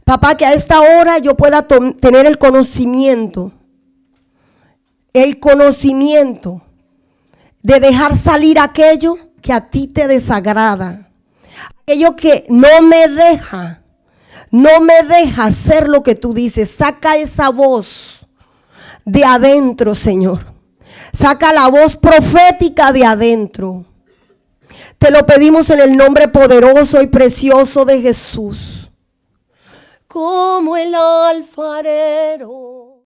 Papá, que a esta hora yo pueda tener el conocimiento de dejar salir aquello que a ti te desagrada, aquello que no me deja hacer lo que tú dices. Saca esa voz de adentro, Señor. Saca la voz profética de adentro. Te lo pedimos en el nombre poderoso y precioso de Jesús. Como el alfarero.